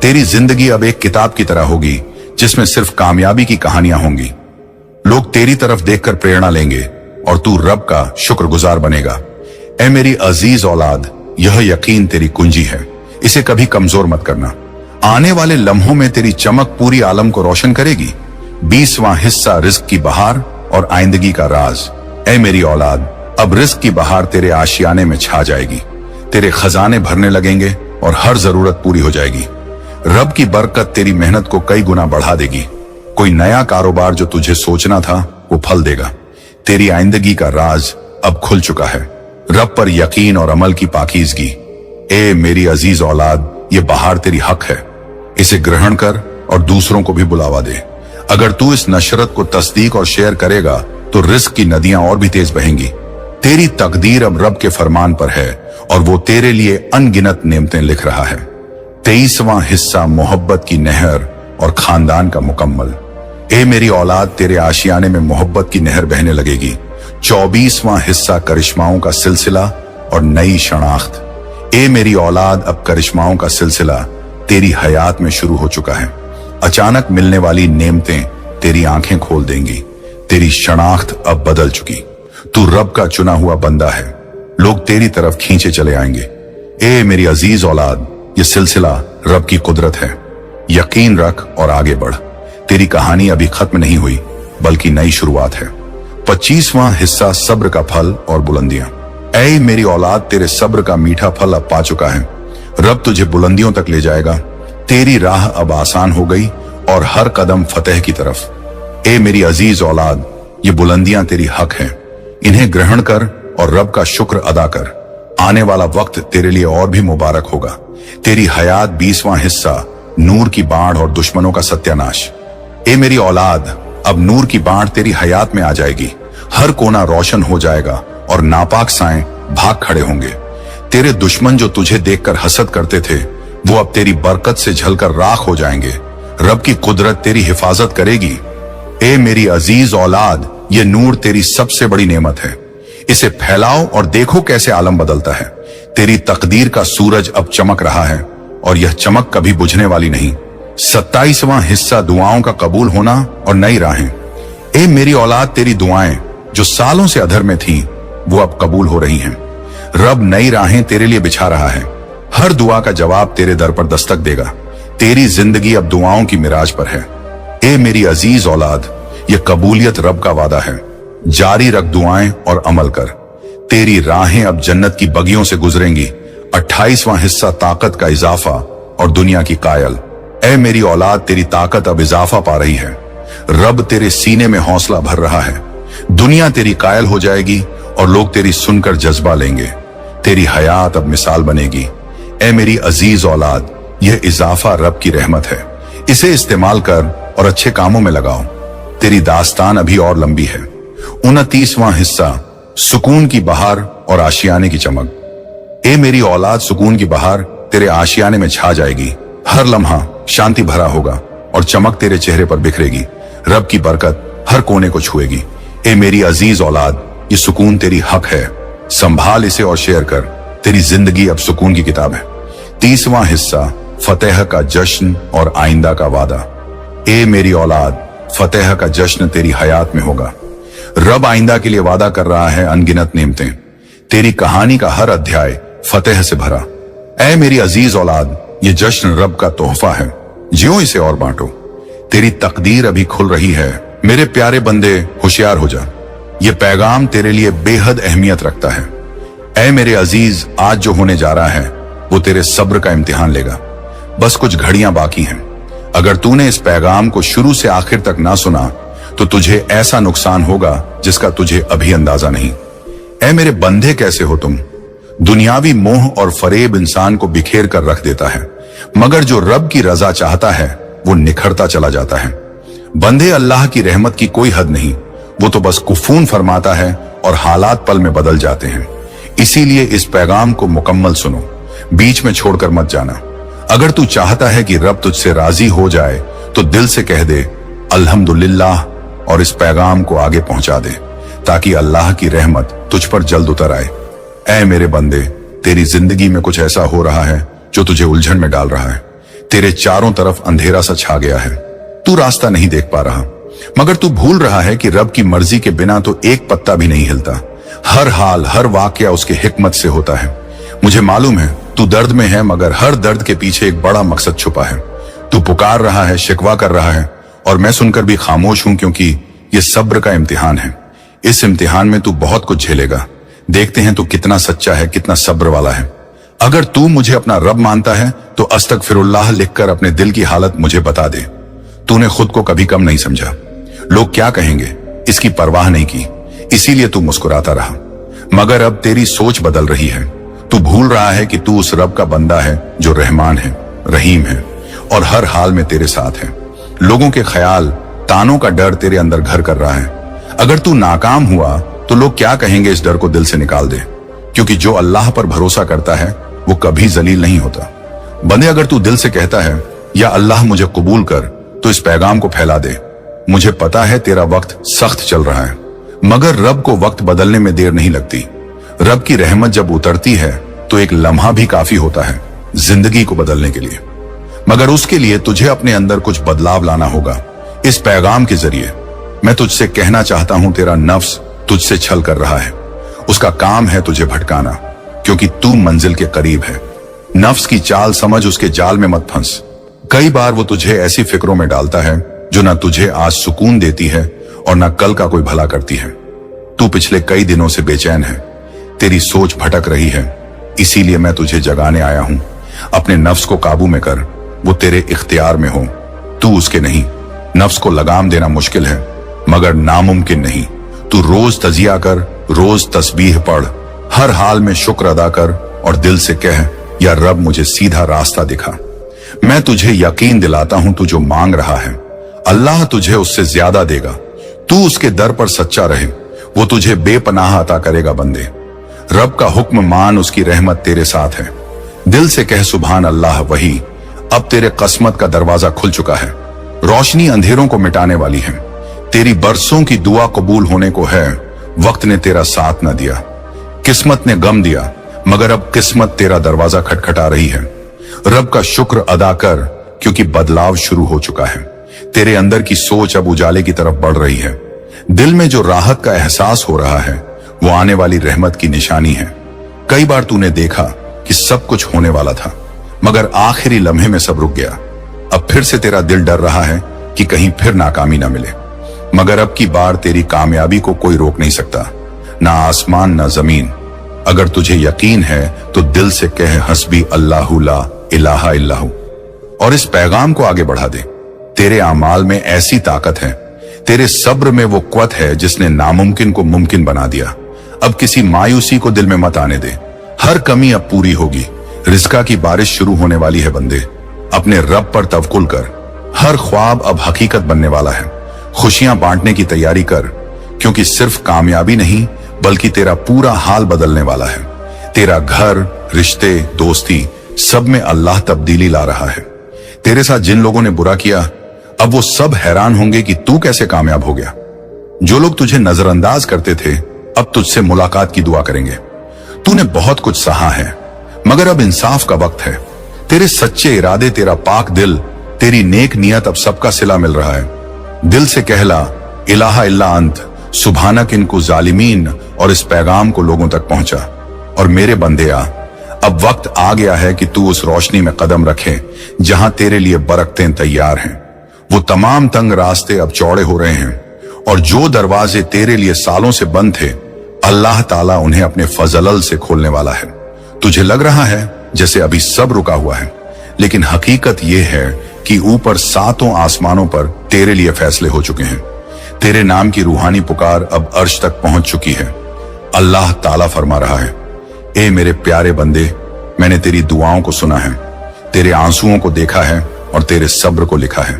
तेरी जिंदगी अब एक किताब की तरह होगी जिसमें सिर्फ कामयाबी की कहानियां होंगी। लोग तेरी तरफ देखकर प्रेरणा लेंगे और तू रब का शुक्रगुजार बनेगा। ए मेरी अजीज औलाद, यह यकीन तेरी कुंजी है, इसे कभी कमजोर मत करना। आने वाले लम्हों में तेरी चमक पूरी आलम को रोशन करेगी। 20वां हिस्सा, रिस्क की बहार और आइंदगी का राज। ऐ मेरी औलाद, अब रिस्क की बहार तेरे आशियाने में छा जाएगी। तेरे खजाने भरने लगेंगे और हर जरूरत पूरी हो जाएगी। रब की बरकत तेरी मेहनत को कई गुना बढ़ा देगी। कोई नया कारोबार जो तुझे सोचना था वो फल देगा। तेरी आइंदगी का राज अब खुल चुका है। रब पर यकीन और अमल की पाकीज़गी। ए मेरी अजीज औलाद, ये बहार तेरी हक है। इसे ग्रहण कर और दूसरों को भी बुलावा दे। अगर तू इस नशरत को तस्दीक और शेयर करेगा तो रिस्क की नदियां और भी तेज बहेंगी। तेरी तकदीर अब रब के फरमान पर है और वो तेरे लिए अनगिनत नेमतें लिख रहा है। 23वां हिस्सा, मोहब्बत की नहर और खानदान का मुकम्मल। ए मेरी औलाद, तेरे आशियाने में मोहब्बत की नहर बहने लगेगी। 24वां हिस्सा, करिश्माओं का सिलसिला और नई शनाख्त। ए मेरी औलाद, अब करिश्माओं का सिलसिला तेरी हयात में शुरू हो चुका है। अचानक मिलने वाली नेमतें तेरी आंखें खोल देंगी। तेरी शनाख्त अब बदल चुकी। तू रब का चुना हुआ बंदा है। लोग तेरी तरफ खींचे चले आएंगे। ए मेरी अजीज औलाद, ये सिलसिला रब की कुदरत है। यकीन रख और आगे बढ़। तेरी कहानी अभी खत्म नहीं हुई बल्कि नई शुरुआत है। 25वां हिस्सा, सब्र का फल और बुलंदियां। ऐ मेरी औलाद, तेरे सब्र का मीठा फल अब पा चुका है। रब तुझे बुलंदियों तक ले जाएगा। तेरी राह अब आसान हो गई और हर कदम फतेह की तरफ। ए मेरी अजीज औलाद, ये बुलंदियां तेरी हक हैं। इन्हें ग्रहण कर और रब का शुक्र अदा कर। आने वाला वक्त तेरे लिए और भी मुबारक होगा। तेरी हयात 20वां हिस्सा, नूर की बाढ़ और दुश्मनों का सत्यानाश। ए मेरी औलाद, अब नूर की बाढ़ तेरी हयात में आ जाएगी। हर कोना रोशन हो जाएगा और नापाक साएं भाग खड़े होंगे। तेरे दुश्मन जो तुझे देखकर हसद करते थे वो अब तेरी बरकत से झलकर राख हो जाएंगे। रब की कुदरत तेरी हिफाजत करेगी। ए मेरी अजीज औलाद, ये नूर तेरी सबसे बड़ी नेमत है। इसे फैलाओ और देखो कैसे आलम बदलता है। तेरी तकदीर का सूरज अब चमक रहा है और यह चमक कभी बुझने वाली नहीं। 27वां हिस्सा दुआओं का कबूल होना और नई राहें। ए मेरी औलाद, तेरी दुआएं जो सालों से अधर में थीं, वो अब कबूल हो रही हैं। रब नई राहें तेरे लिए बिछा रहा है। हर दुआ का जवाब तेरे दर पर दस्तक देगा। तेरी जिंदगी अब दुआओं की मिराज पर है। ए मेरी अजीज औलाद, ये कबूलियत रब का वादा है। जारी रख दुआएं और अमल कर। तेरी राहें अब जन्नत की बगियों से गुजरेंगी। 28वां हिस्सा ताकत का इजाफा और दुनिया की कायल। ए मेरी औलाद, तेरी ताकत अब इजाफा पा रही है। रब तेरे सीने में हौसला भर रहा है। दुनिया तेरी कायल हो जाएगी और लोग तेरी सुनकर जज्बा लेंगे। तेरी हयात अब मिसाल बनेगी। ए मेरी अजीज औलाद, यह इजाफा रब की रहमत है। इसे इस्तेमाल कर और अच्छे कामों में लगाओ। तेरी दास्तान अभी और लंबी है। 29वां हिस्सा सुकून की बहार और आशियाने की चमक। ए मेरी औलाद, सुकून की बहार तेरे आशियाने में छा जाएगी। हर लम्हा शांति भरा होगा और चमक तेरे चेहरे पर बिखरेगी। रब की बरकत हर कोने को छुएगी। ए मेरी अजीज औलाद, ये सुकून तेरी हक है। संभाल इसे और शेयर कर। तेरी जिंदगी अब सुकून की किताब है। 30वां हिस्सा फतेह का जश्न और आइंदा का वादा। ए मेरी औलाद, फतेह का जश्न तेरी हयात में होगा। रब आइंदा के लिए वादा कर रहा है अनगिनत नेमतें। तेरी कहानी का हर अध्याय फतेह से भरा। ए मेरी अजीज औलाद, ये जश्न रब का तोहफा है। जियो इसे और बांटो। तेरी तकदीर अभी खुल रही है। मेरे प्यारे बंदे, होशियार हो जा। ये पैगाम तेरे लिए बेहद अहमियत रखता है। ऐ मेरे अजीज, आज जो होने जा रहा है वो तेरे सब्र का इम्तिहान लेगा। बस कुछ घड़ियां बाकी हैं। अगर तूने इस पैगाम को शुरू से आखिर तक ना सुना तो तुझे ऐसा नुकसान होगा जिसका तुझे अभी अंदाजा नहीं। ऐ मेरे बंदे, कैसे हो तुम? दुनियावी मोह और फरेब इंसान को बिखेर कर रख देता है, मगर जो रब की रजा चाहता है वो निखरता चला जाता है। बंदे, अल्लाह की रहमत की कोई हद नहीं। वो तो बस कुफून फरमाता है और हालात पल में बदल जाते हैं। इसीलिए इस पैगाम को मुकम्मल सुनो, बीच में छोड़कर मत जाना। अगर तू चाहता है कि रब तुझसे राजी हो जाए तो दिल से कह दे अल्हम्दुलिल्लाह और इस पैगाम को आगे पहुंचा दे, ताकि अल्लाह की रहमत तुझ पर जल्द उतर आए। ऐ मेरे बंदे, तेरी जिंदगी में कुछ ऐसा हो रहा है जो तुझे उलझन में डाल रहा है। तेरे चारों तरफ अंधेरा सा छा गया है। तू रास्ता नहीं देख पा रहा, मगर तू भूल रहा है कि रब की मर्जी के बिना तो एक पत्ता भी नहीं हिलता। हर हाल, हर वाकया उसके हिकमत से होता है। मुझे मालूम है तू दर्द में है, मगर हर दर्द के पीछे एक बड़ा मकसद छुपा है। तू पुकार रहा है, शिकवा कर रहा है, और मैं सुनकर भी खामोश हूं, क्योंकि ये सब्र का इम्तिहान है। इस इम्तिहान में तू बहुत कुछ झेलेगा। देखते हैं तू कितना सच्चा है, कितना सब्र वाला है। अगर तू मुझे अपना रब मानता है तो अस्तगफिरुल्लाह लिखकर अपने दिल की हालत मुझे बता दे। तूने खुद को कभी कम नहीं समझा। लोग क्या कहेंगे इसकी परवाह नहीं की, इसीलिए तू मुस्कुराता रहा। मगर अब तेरी सोच बदल रही है। तू भूल रहा है कि तू उस रब का बंदा है जो रहमान है, रहीम है और हर हाल में तेरे साथ है। लोगों के ख्याल, तानों का डर तेरे अंदर घर कर रहा है। अगर तू नाकाम हुआ तो लोग क्या कहेंगे, इस डर को दिल से निकाल दे, क्योंकि जो अल्लाह पर भरोसा करता है वो कभी जलील नहीं होता। बंदे, अगर तू दिल से कहता है या अल्लाह मुझे कबूल कर, तो इस पैगाम को फैला दे। मुझे पता है तेरा वक्त सख्त चल रहा है, मगर रब को वक्त बदलने में देर नहीं लगती। रब की रहमत जब उतरती है तो एक लम्हा भी काफी होता है जिंदगी को बदलने के लिए। मगर उसके लिए तुझे अपने अंदर कुछ बदलाव लाना होगा। इस पैगाम के जरिए मैं तुझसे कहना चाहता हूं, तेरा नफ्स तुझसे छल कर रहा है। उसका काम है तुझे भटकाना, क्योंकि तू मंजिल के करीब है। नफ्स की चाल समझ, उसके जाल में मत फंस। कई बार वो तुझे ऐसी फिक्रों में डालता है जो ना तुझे आज सुकून देती है और ना कल का कोई भला करती है। तू पिछले कई दिनों से बेचैन है, तेरी सोच भटक रही है। इसीलिए मैं तुझे जगाने आया हूं। अपने नफ्स को काबू में कर, वो तेरे इख्तियार में हो, तू उसके नहीं। नफ्स को लगाम देना मुश्किल है, मगर नामुमकिन नहीं। तू रोज तजिया कर, रोज तस्बीह पढ़, हर हाल में शुक्र अदा कर और दिल से कह, या रब मुझे सीधा रास्ता दिखा। मैं तुझे यकीन दिलाता हूं, तू जो मांग रहा है अल्लाह तुझे उससे ज्यादा देगा। तू उसके दर पर सच्चा रहे, वो तुझे बेपनाह अता करेगा। बंदे, रब का हुक्म मान, उसकी रहमत तेरे साथ है। दिल से कह सुभान अल्लाह। वही अब तेरे किस्मत का दरवाजा खुल चुका है। रोशनी अंधेरों को मिटाने वाली है। तेरी बरसों की दुआ कबूल होने को है, वक्त ने तेरा साथ न दिया। किस्मत ने गम दिया, मगर अब किस्मत तेरा दरवाजा खटखटा रही है। रब का शुक्र अदा कर, क्योंकि बदलाव शुरू हो चुका है। तेरे अंदर की सोच अब उजाले की तरफ बढ़ रही है। दिल में जो राहत का एहसास हो रहा है, वो आने वाली रहमत की निशानी है। कई बार तूने देखा कि सब कुछ होने वाला था, मगर आखिरी लम्हे में सब रुक गया। अब फिर से तेरा दिल डर रहा है कि कहीं फिर नाकामी ना मिले, मगर अब की बार तेरी कामयाबी को कोई रोक नहीं सकता, ना आसमान ना जमीन। अगर तुझे यकीन है तो दिल से कह हस्बी अल्लाहु ला इलाहा इल्लाहु और इस पैगाम को आगे बढ़ा दे। तेरे आमाल में ऐसी ताकत है, तेरे सब्र में वो क़ुव्वत है जिसने नामुमकिन को मुमकिन बना दिया। अब किसी मायूसी को दिल में मत आने दे। हर कमी अब पूरी होगी। रिज़्क़ की बारिश शुरू होने वाली है बंदे। अपने रब पर तवक्कुल कर। हर ख्वाब अब हकीकत बनने वाला है। खुशियां बांटने की तैयारी कर, क्योंकि सिर्फ कामयाबी नहीं बल्कि तेरा पूरा हाल बदलने वाला है। तेरा घर, रिश्ते, दोस्ती, सब में अल्लाह तब्दीली ला रहा है। तेरे साथ जिन लोगों ने बुरा किया, अब वो सब हैरान होंगे कि तू कैसे कामयाब हो गया। जो लोग तुझे नजरअंदाज करते थे, अब तुझसे मुलाकात की दुआ करेंगे। तूने बहुत कुछ सहा है, मगर अब इंसाफ का वक्त है। तेरे सच्चे इरादे, तेरा पाक दिल, तेरी नेक नियत, अब सबका सिला मिल रहा है। दिल से कहला इलाहा इल्ला अंत सुभानक इनको जालिमीन और इस पैगाम को लोगों तक पहुंचा। और मेरे बंदेया, अब वक्त आ गया है कि तू उस रोशनी में कदम रखे जहां तेरे लिए बरकतें तैयार हैं। वो तमाम तंग रास्ते अब चौड़े हो रहे हैं, और जो दरवाजे तेरे लिए सालों से बंद थे, अल्लाह ताला उन्हें अपने फजलल से खोलने वाला है। तुझे लग रहा है जैसे अभी सब रुका हुआ है, लेकिन हकीकत यह है कि ऊपर सातों आसमानों पर तेरे लिए फैसले हो चुके हैं। तेरे नाम की रूहानी पुकार अब अर्श तक पहुंच चुकी है। अल्लाह ताला फरमा रहा है, ए मेरे प्यारे बंदे, मैंने तेरी दुआओं को सुना है, तेरे आंसुओं को देखा है और तेरे सब्र को लिखा है।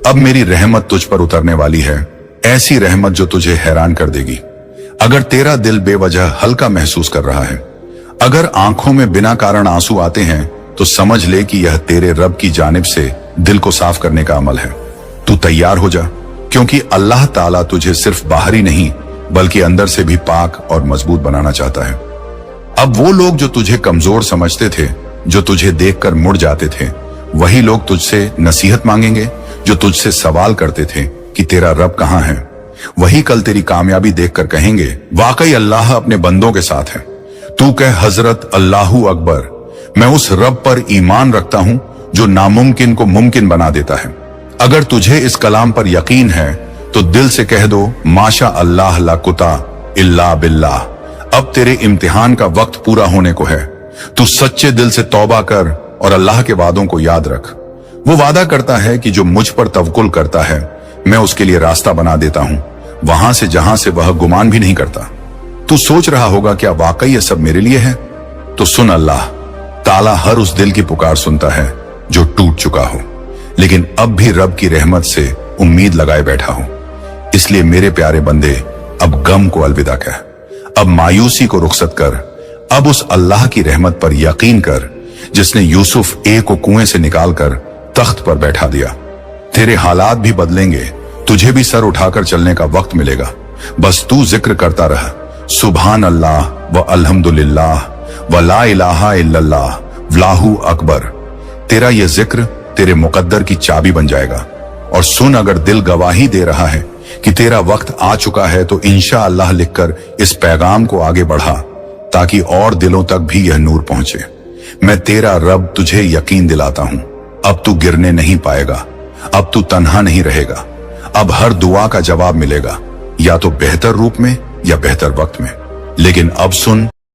अब मेरी रहमत तुझ पर उतरने वाली है, ऐसी रहमत जो तुझे हैरान कर देगी। अगर तेरा दिल बेवजह हल्का महसूस कर रहा है, अगर आंखों में बिना कारण आंसू आते हैं, तो समझ ले कि यह तेरे रब की जानिब से दिल को साफ करने का अमल है। तू तैयार हो जा, क्योंकि अल्लाह ताला तुझे सिर्फ बाहरी नहीं बल्कि अंदर से भी पाक और मजबूत बनाना चाहता है। अब वो लोग जो तुझे कमजोर समझते थे, जो तुझे देखकर मुड़ जाते थे, वही लोग तुझसे नसीहत मांगेंगे। जो तुझसे सवाल करते थे कि तेरा रब कहाँ है, वही कल तेरी कामयाबी देखकर कहेंगे, वाकई अल्लाह अपने बंदों के साथ है। तू कह हजरत अल्लाहू अकबर, मैं उस रब पर ईमान रखता हूं जो नामुमकिन को मुमकिन बना देता है। अगर तुझे इस कलाम पर यकीन है तो दिल से कह दो, माशा अल्लाह ला कुता इल्ला बिल्लाह। अब तेरे इम्तिहान का वक्त पूरा होने को है। तू सच्चे दिल से तौबा कर और अल्लाह के वादों को याद रख। वो वादा करता है कि जो मुझ पर तवक्कुल करता है, मैं उसके लिए रास्ता बना देता हूं, वहां से जहां से वह गुमान भी नहीं करता। तू सोच रहा होगा, क्या वाकई ये सब मेरे लिए है? तो सुन, अल्लाह ताला हर उस दिल की पुकार सुनता है जो टूट चुका हो, लेकिन अब भी रब की रहमत से उम्मीद लगाए बैठा हो। इसलिए मेरे प्यारे बंदे, अब गम को अलविदा कह, अब मायूसी को रुखसत कर, अब उस अल्लाह की रहमत पर यकीन कर जिसने यूसुफ ए को कुएं से निकालकर तख्त पर बैठा दिया। तेरे हालात भी बदलेंगे, तुझे भी सर उठाकर चलने का वक्त मिलेगा। बस तू जिक्र करता रह, सुभान अल्लाह व अल्हम्दुलिल्लाह व ला इलाहा इल्लल्लाह वल्लाहु अकबर। तेरा यह जिक्र तेरे मुकद्दर की चाबी बन जाएगा। और सुन, अगर दिल गवाही दे रहा है कि तेरा वक्त आ चुका है, तो इंशा अल्लाह लिखकर इस पैगाम को आगे बढ़ा, ताकि और दिलों तक भी यह नूर पहुंचे। मैं तेरा रब तुझे यकीन दिलाता हूं, अब तू गिरने नहीं पाएगा, अब तू तन्हा नहीं रहेगा। अब हर दुआ का जवाब मिलेगा, या तो बेहतर रूप में या बेहतर वक्त में। लेकिन अब सुन,